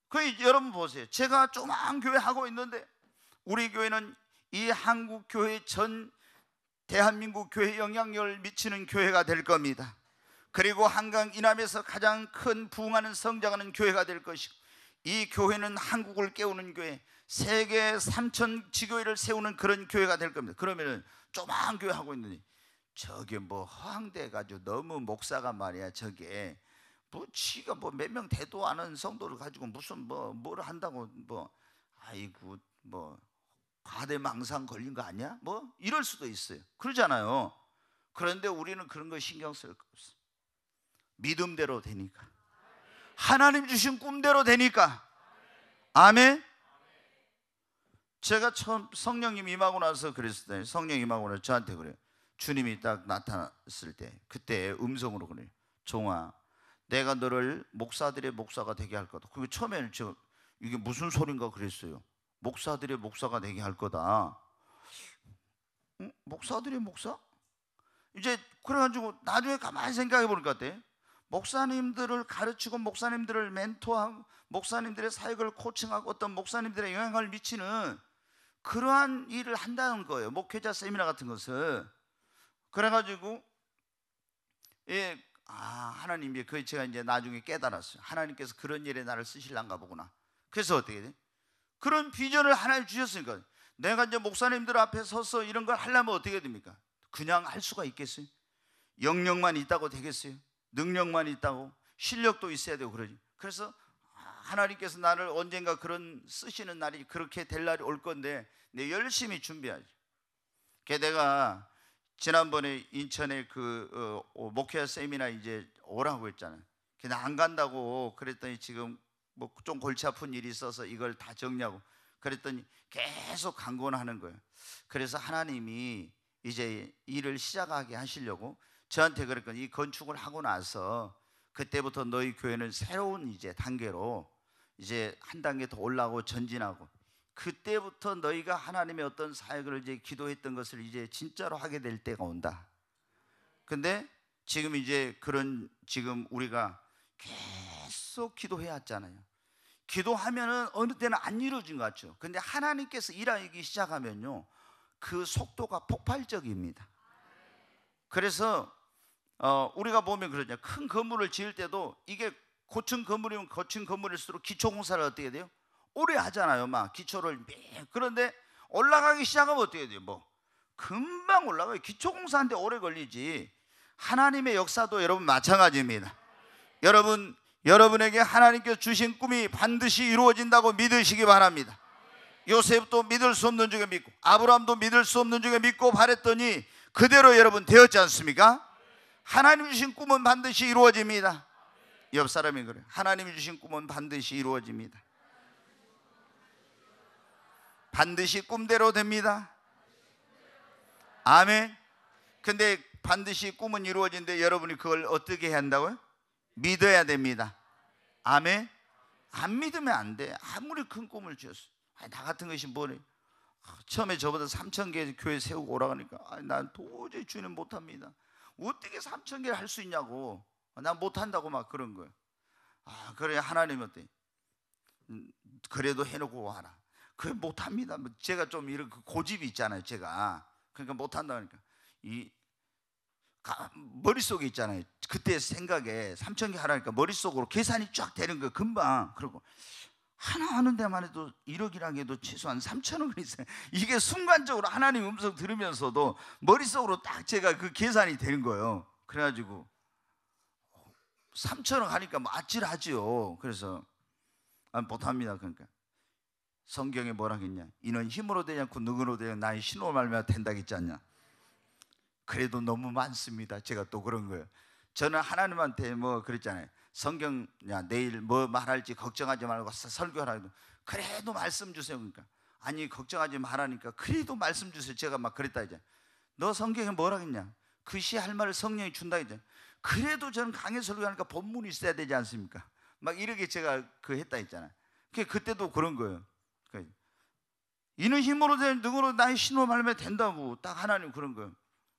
그 여러분 보세요. 제가 조그만 교회 하고 있는데 우리 교회는 이 한국 교회 전 대한민국 교회에 영향력을 미치는 교회가 될 겁니다. 그리고 한강 이남에서 가장 큰 부흥하는 성장하는 교회가 될 것이고, 이 교회는 한국을 깨우는 교회, 세계 3천 지교회를 세우는 그런 교회가 될 겁니다. 그러면은 조그만 교회 하고 있는데 저게 뭐 허황돼 가지고 너무 목사가 말이야 저게 뭐 지가 뭐 몇 명 되도 않은 성도를 가지고 무슨 뭘 한다고 뭐 아이고 뭐 과대망상 걸린 거 아니야? 뭐 이럴 수도 있어요. 그러잖아요. 그런데 우리는 그런 거 신경 쓸 거 없어. 믿음대로 되니까, 하나님 주신 꿈대로 되니까. 아멘. 제가 처음 성령님 임하고 나서 그랬을 때, 성령 임하고 나서 저한테 그래요. 주님이 딱 나타났을 때 그때 음성으로 그래요. 종아, 내가 너를 목사들의 목사가 되게 할 거다. 그게 처음에는 저 이게 무슨 소린가 그랬어요. 목사들의 목사가 되게 할 거다. 응? 목사들의 목사? 이제 그래가지고 나중에 가만히 생각해 보니까 어때? 목사님들을 가르치고 목사님들을 멘토하고 목사님들의 사역을 코칭하고 어떤 목사님들의 영향을 미치는 그러한 일을 한다는 거예요. 목회자 세미나 같은 것을. 그래가지고 하나님이 그 제가 이제 나중에 깨달았어요. 하나님께서 그런 일에 나를 쓰실란가 보구나. 그래서 어떻게 돼? 그런 비전을 하나님 주셨으니까 내가 이제 목사님들 앞에 서서 이런 걸 하려면 어떻게 됩니까? 그냥 할 수가 있겠어요? 영역만 있다고 되겠어요? 능력만 있다고? 실력도 있어야 되고 그러지. 그래서 하나님께서 나를 언젠가 그런 쓰시는 날이 그렇게 될 날이 올 건데 내 열심히 준비하지. 내가 지난번에 인천에 그 목회자 세미나 이제 오라고 했잖아요. 근데 안 간다고 그랬더니 지금 뭐 좀 골치 아픈 일이 있어서 이걸 다 정리하고, 그랬더니 계속 강권하는 거예요. 그래서 하나님이 이제 일을 시작하게 하시려고 저한테 그랬거든요. 이 건축을 하고 나서 그때부터 너희 교회는 새로운 이제 단계로 이제 한 단계 더 올라가고 전진하고, 그때부터 너희가 하나님의 어떤 사역을 이제 기도했던 것을 이제 진짜로 하게 될 때가 온다. 근데 지금 이제 그런, 지금 우리가 계속 기도해 왔잖아요. 기도하면은 어느 때는 안 이루어진 것 같죠. 근데 하나님께서 일하기 시작하면요, 그 속도가 폭발적입니다. 그래서 우리가 보면 그러죠. 큰 건물을 지을 때도 이게 고층 건물이면 고층 건물일수록 기초공사를 어떻게 돼요? 오래 하잖아요. 막 기초를. 그런데 올라가기 시작하면 어떻게 돼요? 뭐 금방 올라가요. 기초공사한테 오래 걸리지. 하나님의 역사도 여러분 마찬가지입니다. 여러분에게 하나님께서 주신 꿈이 반드시 이루어진다고 믿으시기 바랍니다. 요셉도 믿을 수 없는 중에 믿고, 아브라함도 믿을 수 없는 중에 믿고 바랬더니 그대로 여러분 되었지 않습니까? 하나님 주신 꿈은 반드시 이루어집니다. 옆 사람이 그래요. 하나님이 주신 꿈은 반드시 이루어집니다. 반드시 꿈대로 됩니다. 아멘. 근데 반드시 꿈은 이루어진데 여러분이 그걸 어떻게 해야 한다고요? 믿어야 됩니다. 아멘. 안 믿으면 안 돼. 아무리 큰 꿈을 쥐었어. 나 같은 것이 뭐래. 처음에 저보다 3,000개 교회 세우고 오라니까 난 도저히 주님 못합니다. 어떻게 3,000개를 할 수 있냐고. 난 못한다고 막 그런 거예요. 그래 하나님 어때? 그래도 해놓고 와라. 그래 못합니다. 제가 좀 이런 고집이 있잖아요. 제가 그러니까 못한다 그러니까 머릿속에 있잖아요. 그때 생각에 3,000개 하라니까 머릿속으로 계산이 쫙 되는 거예요. 금방. 그리고 하나 하는 데만 해도 1억이라고 해도 최소한 3,000억은 있어요. 이게 순간적으로 하나님 음성 들으면서도 머릿속으로 딱 제가 그 계산이 되는 거예요. 그래가지고 3,000억 하니까 뭐 아찔하지요. 그래서 못합니다. 그러니까 성경에 뭐라 했냐? 이는 힘으로 되지 않고 능으로 되어 나의 신으로 말미암아 된다겠지 않냐? 그래도 너무 많습니다. 제가 또 그런 거예요. 저는 하나님한테 뭐 그랬잖아요. 성경 내일 뭐 말할지 걱정하지 말고 설교하라고. 그래도 말씀 주세요. 그러니까 아니 걱정하지 말라니까 그래도 말씀 주세요. 제가 막 그랬다 이제. 너 성경에 뭐라 했냐? 그 시 할 말을 성령이 준다 이제. 그래도 저는 강해 설교하니까 본문이 있어야 되지 않습니까? 막 이렇게 제가 했다 했잖아요. 그때도 그런 거예요. 이는 힘으로 된 능으로 나의 신으로 말미암아 된다고 딱 하나님 그런 거예요.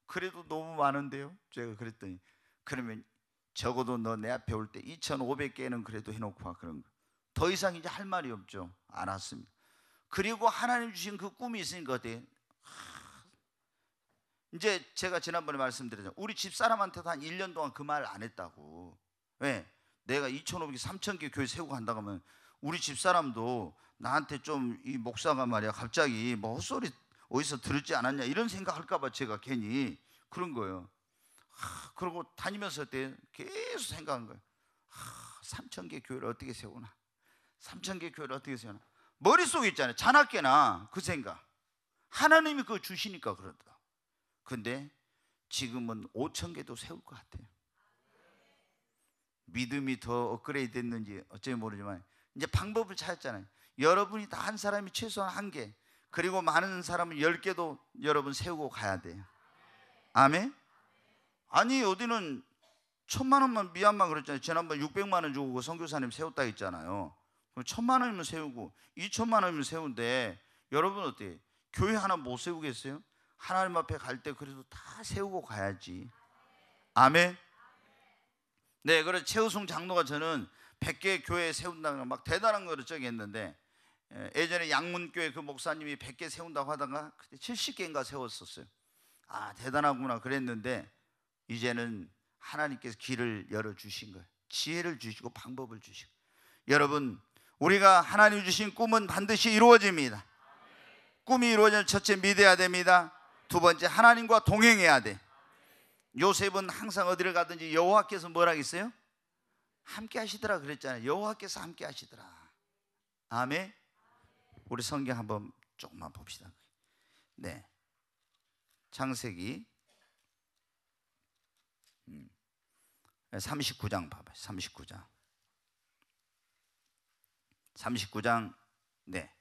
그래도 너무 많은데요. 제가 그랬더니 그러면 적어도 너 내 앞에 올 때 2,500개는 그래도 해놓고 와. 그런 거. 더 이상 이제 할 말이 없죠. 알았습니다. 그리고 하나님 주신 그 꿈이 있으니까 어때요? 이제 제가 지난번에 말씀드렸죠. 우리 집사람한테도 한 1년 동안 그 말 안 했다고. 왜? 내가 2,500개 3,000개 교회 세우고 한다고 하면 우리 집사람도 나한테 좀 이 목사가 말이야 갑자기 뭐 헛소리 어디서 들었지 않았냐 이런 생각할까 봐 제가 괜히 그런 거예요. 그러고 다니면서 때 계속 생각한 거예요. 3,000개 교회를 어떻게 세우나? 3,000개 교회를 어떻게 세우나? 머릿속에 있잖아요. 자나깨나 그 생각. 하나님이 그거 주시니까 그러더라. 근데 지금은 5,000개도 세울 것 같아요. 믿음이 더 업그레이드 됐는지 어쩌면 모르지만 이제 방법을 찾았잖아요. 여러분이 다 한 사람이 최소한 1개, 그리고 많은 사람은 10개도 여러분 세우고 가야 돼요. 아멘? 아니 어디는 1,000만 원만 미얀마 그랬잖아요. 지난번 600만 원 주고 선교사님 세웠다 했잖아요. 그럼 1,000만 원이면 세우고 2,000만 원이면 세운데 여러분 어때요? 교회 하나 못 세우겠어요? 하나님 앞에 갈 때 그래도 다 세우고 가야지. 아멘? 네, 그래서 최우승 장로가 저는 100개 교회 세운다고 막 대단한 거를 저기 했는데 예전에 양문교회 그 목사님이 100개 세운다고 하다가 그때 70개인가 세웠었어요. 대단하구나 그랬는데 이제는 하나님께서 길을 열어주신 거예요. 지혜를 주시고 방법을 주시고. 여러분 우리가 하나님 주신 꿈은 반드시 이루어집니다. 꿈이 이루어지면 첫째 믿어야 됩니다. 두 번째 하나님과 동행해야 돼. 요셉은 항상 어디를 가든지 여호와께서 뭐라 했어요? 함께 하시더라 그랬잖아요. 여호와께서 함께 하시더라. 아멘. 우리 성경 한번 조금만 봅시다. 네, 창세기 39장 봐봐요. 39장 네,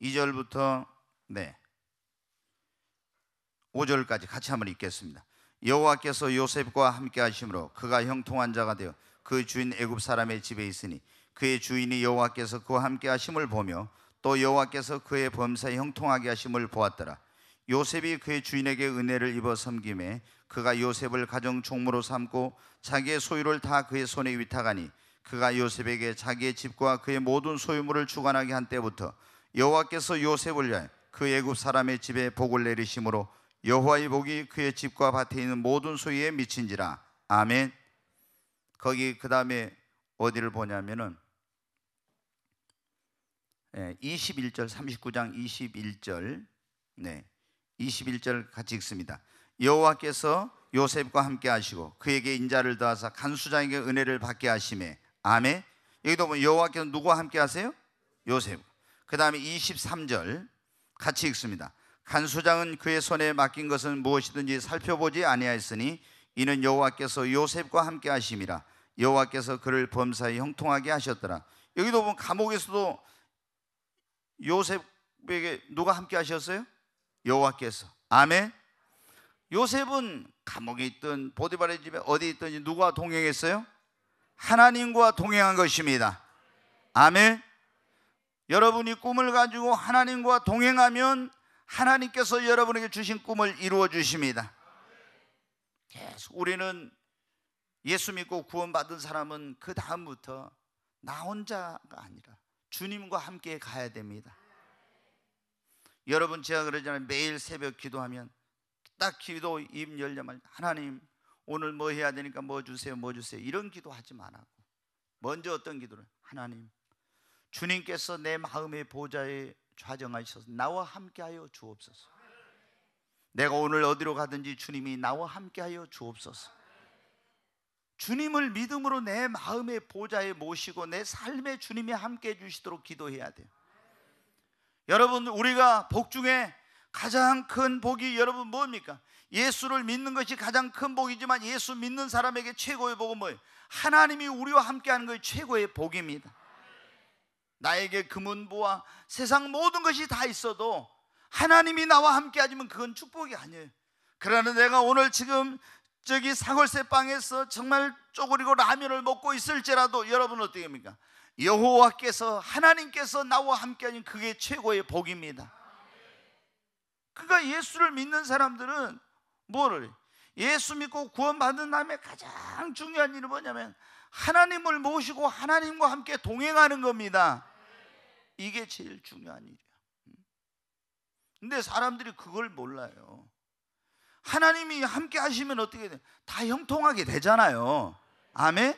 2절부터 네 5절까지 같이 한번 읽겠습니다. 여호와께서 요셉과 함께 하심으로 그가 형통한 자가 되어 그 주인 애굽 사람의 집에 있으니 그의 주인이 여호와께서 그와 함께 하심을 보며 또 여호와께서 그의 범사에 형통하게 하심을 보았더라. 요셉이 그의 주인에게 은혜를 입어 섬김에 그가 요셉을 가정 총무로 삼고 자기의 소유를 다 그의 손에 위탁하니 그가 요셉에게 자기의 집과 그의 모든 소유물을 주관하게 한 때부터 여호와께서 요셉을 위하여 그 애굽 사람의 집에 복을 내리심으로 여호와의 복이 그의 집과 밭에 있는 모든 소유에 미친지라. 아멘. 거기 그 다음에 어디를 보냐면은 21절 39장 21절 21절 같이 읽습니다. 여호와께서 요셉과 함께 하시고 그에게 인자를 더하사 간수장에게 은혜를 받게 하시매. 아멘. 여기도 보면 여호와께서 누구와 함께 하세요? 요셉. 그 다음에 23절 같이 읽습니다. 간수장은 그의 손에 맡긴 것은 무엇이든지 살펴보지 아니하였으니 이는 여호와께서 요셉과 함께 하심이라. 여호와께서 그를 범사에 형통하게 하셨더라. 여기도 보면 감옥에서도 요셉에게 누가 함께 하셨어요? 여호와께서. 아멘. 요셉은 감옥에 있든 보디발의 집에 어디 있든지 누가 동행했어요? 하나님과 동행한 것입니다. 아멘. 여러분이 꿈을 가지고 하나님과 동행하면 하나님께서 여러분에게 주신 꿈을 이루어 주십니다. 계속 우리는 예수 믿고 구원받은 사람은 그 다음부터 나 혼자가 아니라 주님과 함께 가야 됩니다. 여러분, 제가 그러잖아요. 매일 새벽 기도하면 딱 기도 입 열려면 하나님 오늘 뭐 해야 되니까 뭐 주세요 뭐 주세요 이런 기도하지 말고 먼저 어떤 기도를, 하나님 주님께서 내 마음의 보좌에 좌정하셔서 나와 함께하여 주옵소서. 내가 오늘 어디로 가든지 주님이 나와 함께하여 주옵소서. 주님을 믿음으로 내 마음의 보좌에 모시고 내 삶에 주님이 함께해 주시도록 기도해야 돼요. 여러분, 우리가 복 중에 가장 큰 복이 여러분 뭡니까? 예수를 믿는 것이 가장 큰 복이지만 예수 믿는 사람에게 최고의 복은 뭐예요? 하나님이 우리와 함께하는 것이 최고의 복입니다. 나에게 금은보화 세상 모든 것이 다 있어도 하나님이 나와 함께하지만 그건 축복이 아니에요. 그러나 내가 오늘 지금 저기 사골세 빵에서 정말 쪼그리고 라면을 먹고 있을지라도 여러분 어떻게 합니까? 여호와께서 하나님께서 나와 함께하니 그게 최고의 복입니다. 그러니까 예수를 믿는 사람들은 뭐를 예수 믿고 구원받은 다음에 가장 중요한 일은 뭐냐면 하나님을 모시고 하나님과 함께 동행하는 겁니다. 이게 제일 중요한 일이에요. 근데 사람들이 그걸 몰라요. 하나님이 함께 하시면 어떻게 돼요? 다 형통하게 되잖아요. 아멘.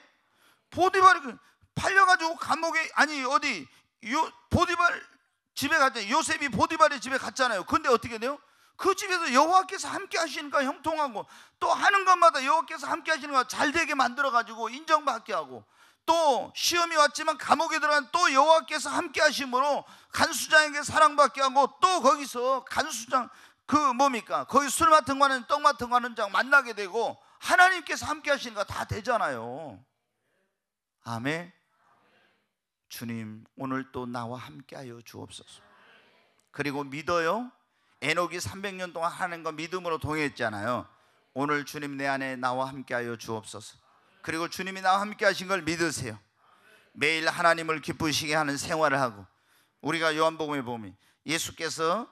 보디발이 팔려가지고 감옥에 보디발 집에 갔잖아요. 요셉이 보디발의 집에 갔잖아요. 근데 어떻게 돼요? 그 집에서 여호와께서 함께 하시니까 형통하고 또 하는 것마다 여호와께서 함께 하시는 거 잘 되게 만들어가지고 인정받게 하고 또 시험이 왔지만 감옥에 들어간 또 여호와께서 함께 하심으로 간수장에게 사랑받게 하고 또 거기서 간수장 거기 술 맡은 거는 떡 맡은 거는 장 만나게 되고 하나님께서 함께 하시니까 다 되잖아요. 아멘. 주님 오늘 또 나와 함께하여 주옵소서. 그리고 믿어요. 에녹이 300년 동안 하나님과 믿음으로 동행했잖아요. 오늘 주님 내 안에 나와 함께하여 주옵소서. 그리고 주님이 나와 함께 하신 걸 믿으세요. 매일 하나님을 기쁘시게 하는 생활을 하고, 우리가 요한복음에 보면 예수께서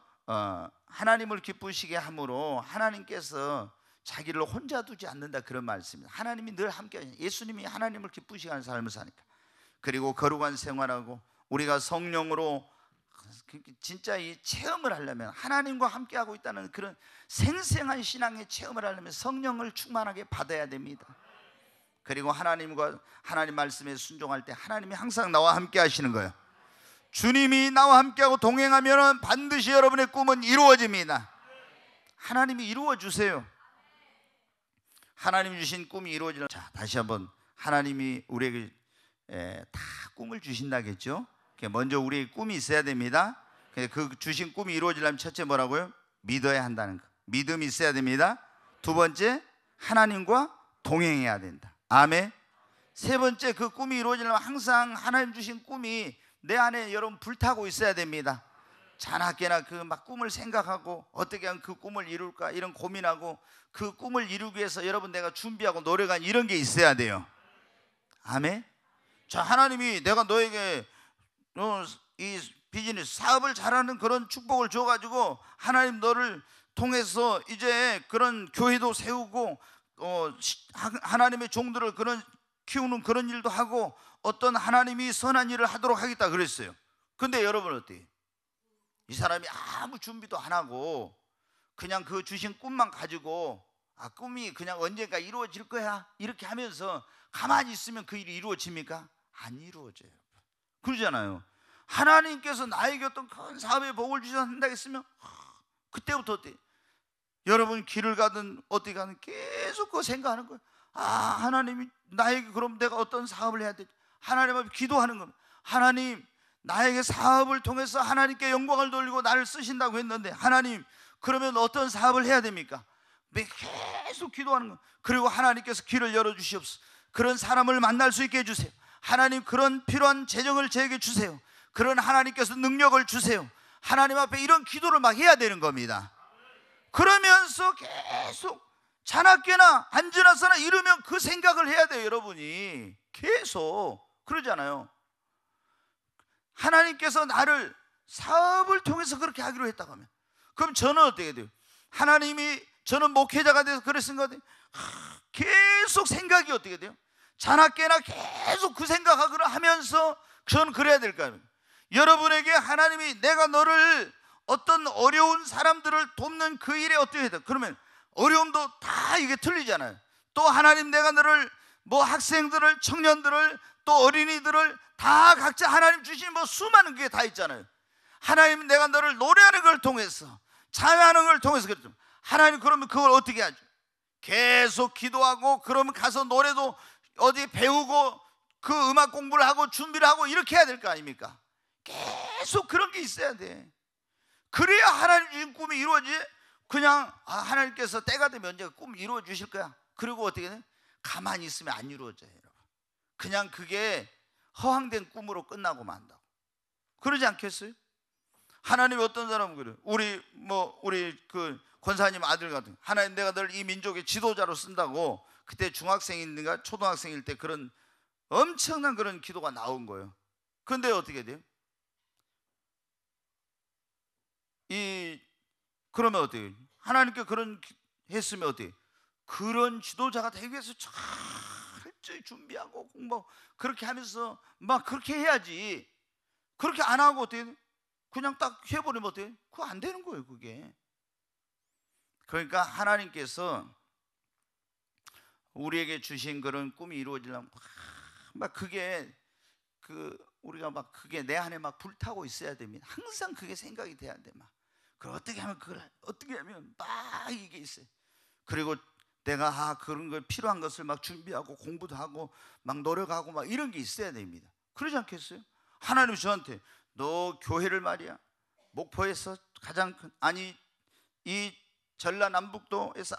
하나님을 기쁘시게 함으로 하나님께서 자기를 혼자 두지 않는다 그런 말씀입니다. 하나님이 늘 함께 하시는, 예수님이 하나님을 기쁘시게 하는 삶을 사니까. 그리고 거룩한 생활하고 우리가 성령으로 진짜 이 체험을 하려면, 하나님과 함께하고 있다는 그런 생생한 신앙의 체험을 하려면 성령을 충만하게 받아야 됩니다. 그리고 하나님과 하나님 말씀에 순종할 때 하나님이 항상 나와 함께 하시는 거예요. 주님이 나와 함께하고 동행하면 반드시 여러분의 꿈은 이루어집니다. 하나님이 이루어 주세요. 하나님 주신 꿈이 이루어지는. 자, 다시 한번 하나님이 우리에게 다 꿈을 주신다겠죠. 먼저 우리의 꿈이 있어야 됩니다. 그 주신 꿈이 이루어지려면 첫째 뭐라고요? 믿어야 한다는 거. 믿음이 있어야 됩니다. 두 번째, 하나님과 동행해야 된다. 아멘. 세 번째, 그 꿈이 이루어지려면 항상 하나님 주신 꿈이 내 안에 여러분 불타고 있어야 됩니다. 자나깨나 그 막 꿈을 생각하고 어떻게 하면 그 꿈을 이룰까 이런 고민하고 그 꿈을 이루기 위해서 여러분 내가 준비하고 노력한 이런 게 있어야 돼요. 아멘. 자, 하나님이 내가 너에게 이 비즈니스 사업을 잘하는 그런 축복을 줘가지고 하나님 너를 통해서 이제 그런 교회도 세우고 하나님의 종들을 그런 키우는 그런 일도 하고 어떤 하나님이 선한 일을 하도록 하겠다 그랬어요. 근데 여러분 어때요? 이 사람이 아무 준비도 안 하고 그냥 그 주신 꿈만 가지고 꿈이 그냥 언젠가 이루어질 거야 이렇게 하면서 가만히 있으면 그 일이 이루어집니까? 안 이루어져요. 그러잖아요. 하나님께서 나에게 어떤 큰 사업의 복을 주셨다 했으면 그때부터 어때? 여러분 길을 가든 어디 가든 계속 그거 생각하는 거예요. 하나님이 나에게 그럼 내가 어떤 사업을 해야 되지? 하나님 앞에 기도하는 겁니다. 하나님 나에게 사업을 통해서 하나님께 영광을 돌리고 나를 쓰신다고 했는데 하나님 그러면 어떤 사업을 해야 됩니까? 계속 기도하는 거예요. 그리고 하나님께서 길을 열어주시옵소서. 그런 사람을 만날 수 있게 해주세요. 하나님 그런 필요한 재정을 저에게 주세요. 그런 하나님께서 능력을 주세요. 하나님 앞에 이런 기도를 막 해야 되는 겁니다. 그러면서 계속 자나깨나 앉으나서나 이러면 그 생각을 해야 돼요. 여러분이 계속 그러잖아요. 하나님께서 나를 사업을 통해서 그렇게 하기로 했다고 하면 그럼 저는 어떻게 돼요? 하나님이 저는 목회자가 돼서 그랬은 것 같아요. 계속 생각이 어떻게 돼요? 자나깨나 계속 그 생각을 하면서 저는 그래야 될까요? 여러분에게 하나님이 내가 너를 어떤 어려운 사람들을 돕는 그 일에 어떻게 해야 돼? 그러면 어려움도 다 이게 틀리잖아요. 또 하나님 내가 너를 학생들을 청년들을 또 어린이들을 다 각자 하나님 주신 수많은 게 다 있잖아요. 하나님 내가 너를 노래하는 걸 통해서 찬양하는 걸 통해서 그랬죠. 하나님 그러면 그걸 어떻게 하죠? 계속 기도하고 그러면 가서 노래도 어디 배우고 그 음악 공부를 하고 준비를 하고 이렇게 해야 될 거 아닙니까? 계속 그런 게 있어야 돼. 그래야 하나님 주신 꿈이 이루어지. 그냥 하나님께서 때가 되면 언제 꿈 이루어 주실 거야. 그리고 어떻게 돼? 가만히 있으면 안 이루어져요, 여러분. 그냥 그게 허황된 꿈으로 끝나고 만다고. 그러지 않겠어요? 하나님이 어떤 사람은 그래요. 우리 그 권사님 아들 같은 하나님 내가 널 이 민족의 지도자로 쓴다고 그때 중학생인가 초등학생일 때 그런 엄청난 그런 기도가 나온 거예요. 그런데 어떻게 돼요? 그러면 어떻게 해요? 하나님께 그런 했으면 어떻게 해요? 그런 지도자가 되기 위해서 철저히 준비하고 공부하고 그렇게 하면서 막 그렇게 해야지. 그렇게 안 하고 어떻게 해요? 그냥 딱 해버리면 어때요? 그거 안 되는 거예요, 그게. 그러니까 하나님께서 우리에게 주신 그런 꿈이 이루어지려면 막 그게 우리가 막 그게 내 안에 막 불타고 있어야 됩니다. 항상 그게 생각이 돼야 돼. 막 그걸 어떻게 하면 막 이게 있어요. 그리고 내가 그런 걸 필요한 것을 막 준비하고 공부도 하고 막 노력하고 막 이런 게 있어야 됩니다. 그러지 않겠어요? 하나님 저한테 너 교회를 말이야 목포에서 가장 큰 이 전라남북도에서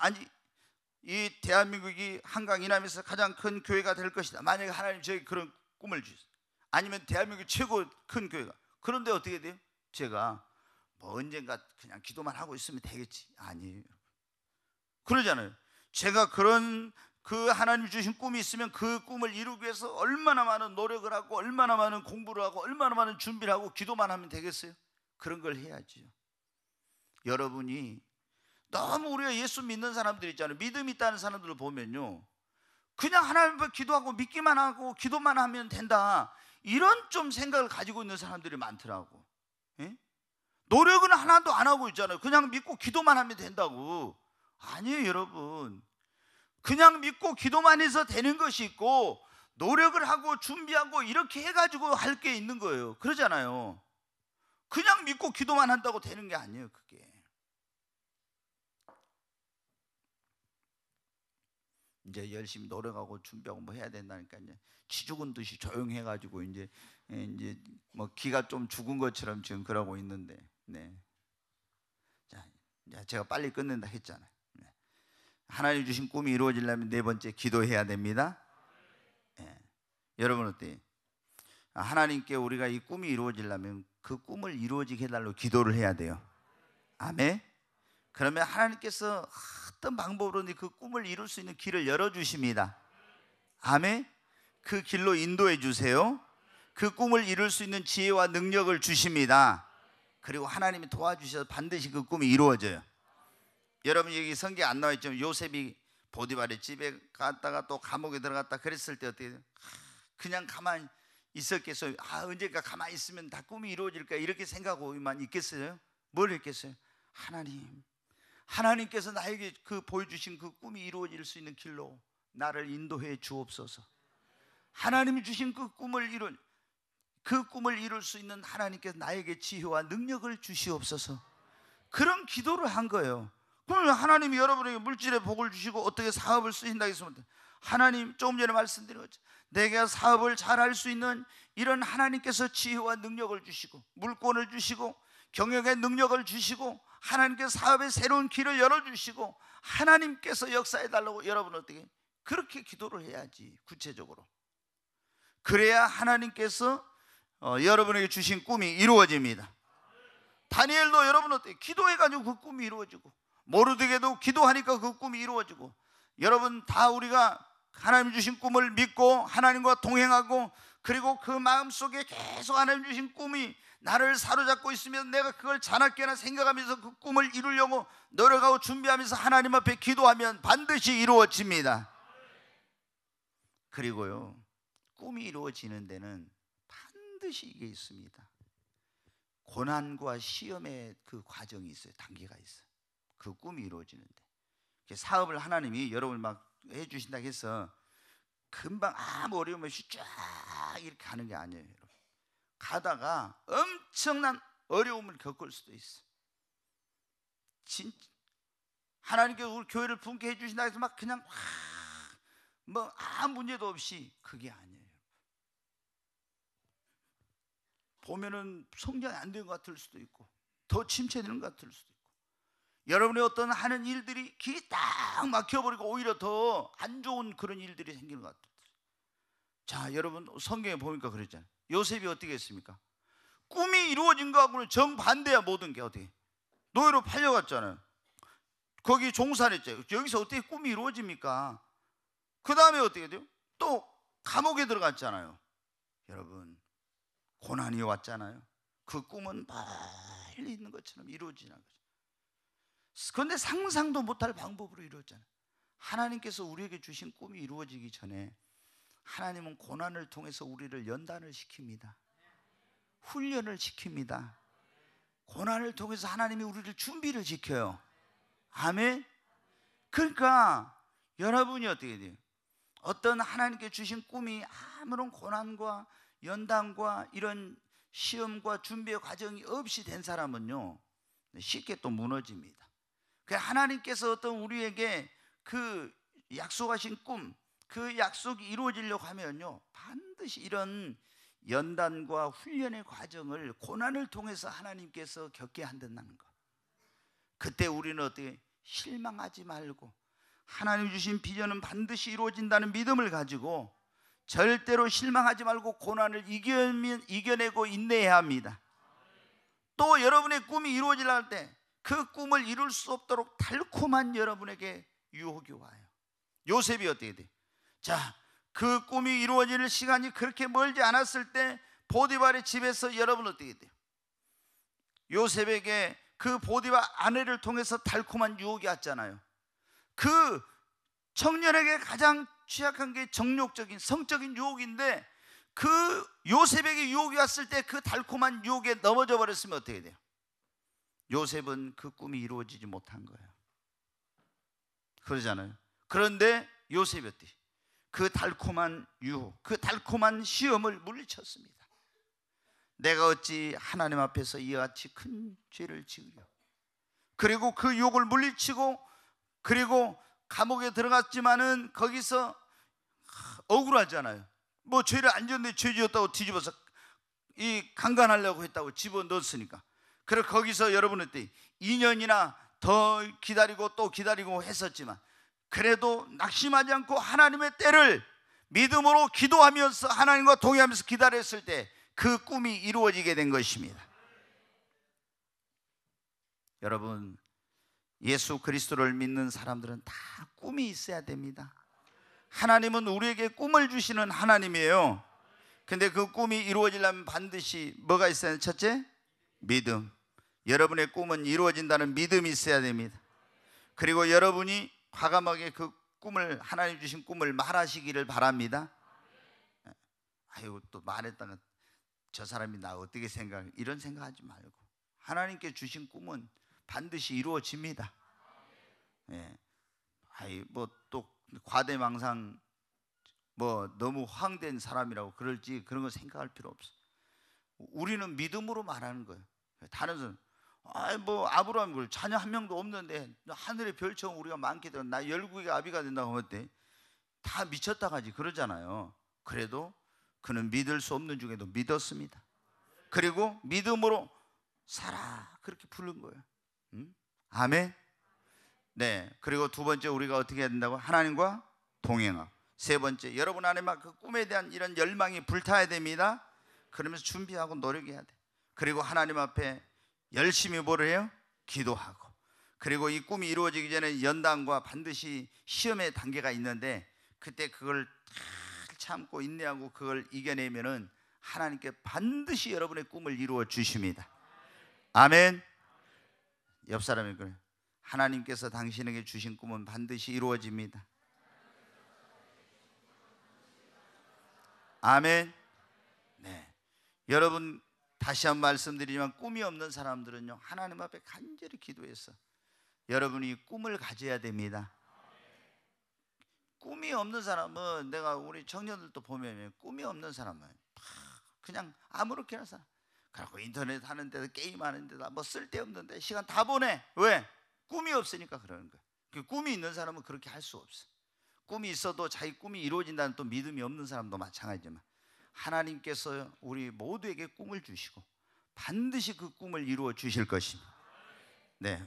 이 대한민국이 한강 이남에서 가장 큰 교회가 될 것이다. 만약에 하나님 저에게 그런 꿈을 주세요. 아니면 대한민국 최고 큰 교회가. 그런데 어떻게 돼요? 제가 언젠가 그냥 기도만 하고 있으면 되겠지. 아니에요. 그러잖아요. 제가 그런 그 하나님 주신 꿈이 있으면 그 꿈을 이루기 위해서 얼마나 많은 노력을 하고 얼마나 많은 공부를 하고 얼마나 많은 준비를 하고 기도만 하면 되겠어요? 그런 걸 해야지요. 여러분이 너무 우리가 예수 믿는 사람들 있잖아요. 믿음 있다는 사람들을 보면요 그냥 하나님 앞에 기도하고 믿기만 하고 기도만 하면 된다 이런 좀 생각을 가지고 있는 사람들이 많더라고. 예? 노력은 하나도 안 하고 있잖아요. 그냥 믿고 기도만 하면 된다고. 아니에요, 여러분. 그냥 믿고 기도만 해서 되는 것이 있고 노력을 하고 준비하고 이렇게 해가지고 할 게 있는 거예요. 그러잖아요. 그냥 믿고 기도만 한다고 되는 게 아니에요, 그게. 이제 열심히 노력하고 준비하고 뭐 해야 된다니까 이제 쥐죽은 듯이 조용해가지고 이제 뭐 기가 좀 죽은 것처럼 지금 그러고 있는데, 네. 자, 제가 빨리 끝낸다 했잖아요. 네. 하나님 주신 꿈이 이루어지려면 네 번째 기도해야 됩니다. 네. 여러분 어때요? 하나님께 우리가 이 꿈이 이루어지려면 그 꿈을 이루어지게 해달라고 기도를 해야 돼요. 아멘. 그러면 하나님께서 어떤 방법으로든 그 꿈을 이룰 수 있는 길을 열어주십니다. 아멘. 그 길로 인도해 주세요. 그 꿈을 이룰 수 있는 지혜와 능력을 주십니다. 그리고 하나님이 도와주셔서 반드시 그 꿈이 이루어져요. 여러분 여기 성경에 안 나와 있지만 요셉이 보디발의 집에 갔다가 또 감옥에 들어갔다 그랬을 때 어떻게 돼요? 그냥 가만히 있었겠어요? 언제까 가만히 있으면 다 꿈이 이루어질까 이렇게 생각하고만 있겠어요? 뭘 했겠어요? 하나님께서 나에게 그 보여주신 그 꿈이 이루어질 수 있는 길로 나를 인도해 주옵소서. 하나님이 주신 그 꿈을 이룰 수 있는 하나님께서 나에게 지혜와 능력을 주시옵소서. 그런 기도를 한 거예요. 그러면 하나님이 여러분에게 물질의 복을 주시고 어떻게 사업을 쓰신다 했으면 하나님, 조금 전에 말씀드린 것처럼 내가 사업을 잘할 수 있는 이런 하나님께서 지혜와 능력을 주시고 물권을 주시고 경영의 능력을 주시고 하나님께서 사업의 새로운 길을 열어주시고 하나님께서 역사해달라고 여러분 어떻게 그렇게 기도를 해야지. 구체적으로 그래야 하나님께서 여러분에게 주신 꿈이 이루어집니다. 다니엘도 여러분 어때요? 기도해가지고 그 꿈이 이루어지고 모르드게도 기도하니까 그 꿈이 이루어지고 여러분 다 우리가 하나님 주신 꿈을 믿고 하나님과 동행하고 그리고 그 마음속에 계속 하나님 주신 꿈이 나를 사로잡고 있으면 내가 그걸 자나깨나 생각하면서 그 꿈을 이루려고 노력하고 준비하면서 하나님 앞에 기도하면 반드시 이루어집니다. 그리고요, 꿈이 이루어지는 데는 반드시 이게 있습니다. 고난과 시험의 그 과정이 있어요. 단계가 있어요. 그 꿈이 이루어지는데 사업을 하나님이 여러분을 막 해주신다고 해서 금방 아무 어려움 없이 쫙 이렇게 하는 게 아니에요. 여러분. 가다가 엄청난 어려움을 겪을 수도 있어요. 진짜 하나님께서 우리 교회를 분께 해주신다고 해서 막 그냥 뭐 아무 문제도 없이 그게 아니에요. 보면은 성장이 안 되는 것 같을 수도 있고 더 침체되는 것 같을 수도 있고 여러분의 어떤 하는 일들이 길이 딱 막혀버리고 오히려 더 안 좋은 그런 일들이 생기는 것 같아요. 자, 여러분 성경에 보니까 그랬잖아요. 요셉이 어떻게 했습니까? 꿈이 이루어진 거하고는 정반대야. 모든 게 어떻게 노예로 팔려갔잖아요. 거기 종살했죠. 여기서 어떻게 꿈이 이루어집니까? 그 다음에 어떻게 돼요? 또 감옥에 들어갔잖아요. 여러분 고난이 왔잖아요. 그 꿈은 빨리 있는 것처럼 이루어지는 거죠. 그런데 상상도 못할 방법으로 이루어졌잖아요. 하나님께서 우리에게 주신 꿈이 이루어지기 전에 하나님은 고난을 통해서 우리를 연단을 시킵니다. 훈련을 시킵니다. 고난을 통해서 하나님이 우리를 준비를 시켜요. 아멘. 그러니까 여러분이 어떻게 돼요? 어떤 하나님께 주신 꿈이 아무런 고난과 연단과 이런 시험과 준비의 과정이 없이 된 사람은요 쉽게 또 무너집니다. 하나님께서 어떤 우리에게 그 약속하신 꿈, 그 약속이 이루어지려고 하면요 반드시 이런 연단과 훈련의 과정을 고난을 통해서 하나님께서 겪게 한다는 것. 그때 우리는 어떻게 실망하지 말고 하나님 주신 비전은 반드시 이루어진다는 믿음을 가지고 절대로 실망하지 말고 고난을 이겨내고 인내해야 합니다. 또 여러분의 꿈이 이루어지려 할 때 그 꿈을 이룰 수 없도록 달콤한 여러분에게 유혹이 와요. 요셉이 어떻게 돼? 자, 그 꿈이 이루어질 시간이 그렇게 멀지 않았을 때 보디발의 집에서 여러분 어떻게 돼요? 요셉에게 그 보디발 아내를 통해서 달콤한 유혹이 왔잖아요. 그 청년에게 가장 취약한 게 정욕적인 성적인 유혹인데 그 요셉에게 유혹이 왔을 때 그 달콤한 유혹에 넘어져 버렸으면 어떻게 돼요? 요셉은 그 꿈이 이루어지지 못한 거예요. 그러잖아요. 그런데 요셉이 어때요? 그 달콤한 유혹, 그 달콤한 시험을 물리쳤습니다. 내가 어찌 하나님 앞에서 이와 같이 큰 죄를 지으려. 그리고 그 유혹을 물리치고 그리고 감옥에 들어갔지만은 거기서 억울하잖아요. 뭐 죄를 안 지었는데 죄 지었다고 뒤집어서 이 강간하려고 했다고 집어넣었으니까. 그래서 거기서 여러분 어때? 2년이나 더 기다리고 또 기다리고 했었지만 그래도 낙심하지 않고 하나님의 때를 믿음으로 기도하면서 하나님과 동의하면서 기다렸을 때 그 꿈이 이루어지게 된 것입니다. 여러분, 예수 그리스도를 믿는 사람들은 다 꿈이 있어야 됩니다. 하나님은 우리에게 꿈을 주시는 하나님이에요. 근데 그 꿈이 이루어지려면 반드시 뭐가 있어야 돼요? 첫째, 믿음. 여러분의 꿈은 이루어진다는 믿음이 있어야 됩니다. 그리고 여러분이 과감하게 그 꿈을, 하나님 주신 꿈을 말하시기를 바랍니다. 아이고, 또 말했다가 저 사람이 나 어떻게 생각해, 이런 생각하지 말고 하나님께 주신 꿈은 반드시 이루어집니다. 예. 아이, 뭐 또 과대망상, 뭐 너무 황된 사람이라고 그럴지 그런 거 생각할 필요 없어. 우리는 믿음으로 말하는 거예요. 다른 사람, 뭐 아브라함 자녀 한 명도 없는데 하늘의 별처럼 우리가 많게 되면 나 12개의 아비가 된다고 하면 어때? 다 미쳤다 가지 그러잖아요. 그래도 그는 믿을 수 없는 중에도 믿었습니다. 그리고 믿음으로 살아, 그렇게 부른 거예요. 아멘. 네. 그리고 두 번째, 우리가 어떻게 해야 된다고? 하나님과 동행하고. 세 번째, 여러분 안에 막 그 꿈에 대한 이런 열망이 불타야 됩니다. 그러면서 준비하고 노력해야 돼. 그리고 하나님 앞에 열심히 뭐를 해요? 기도하고. 그리고 이 꿈이 이루어지기 전에 연단과 반드시 시험의 단계가 있는데, 그때 그걸 잘 참고 인내하고 그걸 이겨내면은 하나님께 반드시 여러분의 꿈을 이루어 주십니다. 아멘. 옆 사람이 그래, 하나님께서 당신에게 주신 꿈은 반드시 이루어집니다. 아멘. 네. 여러분, 다시 한번 말씀드리지만 꿈이 없는 사람들은요, 하나님 앞에 간절히 기도해서 여러분이 꿈을 가져야 됩니다. 꿈이 없는 사람은, 내가 우리 청년들도 보면 꿈이 없는 사람은 그냥 아무렇게나 살아. 그리고 인터넷 하는 데도 게임 하는 데다 뭐 쓸데없는데 시간 다 보내. 왜? 꿈이 없으니까 그러는 거야. 그 꿈이 있는 사람은 그렇게 할 수 없어. 꿈이 있어도 자기 꿈이 이루어진다는 또 믿음이 없는 사람도 마찬가지지만, 하나님께서 우리 모두에게 꿈을 주시고 반드시 그 꿈을 이루어 주실 것입니다. 네,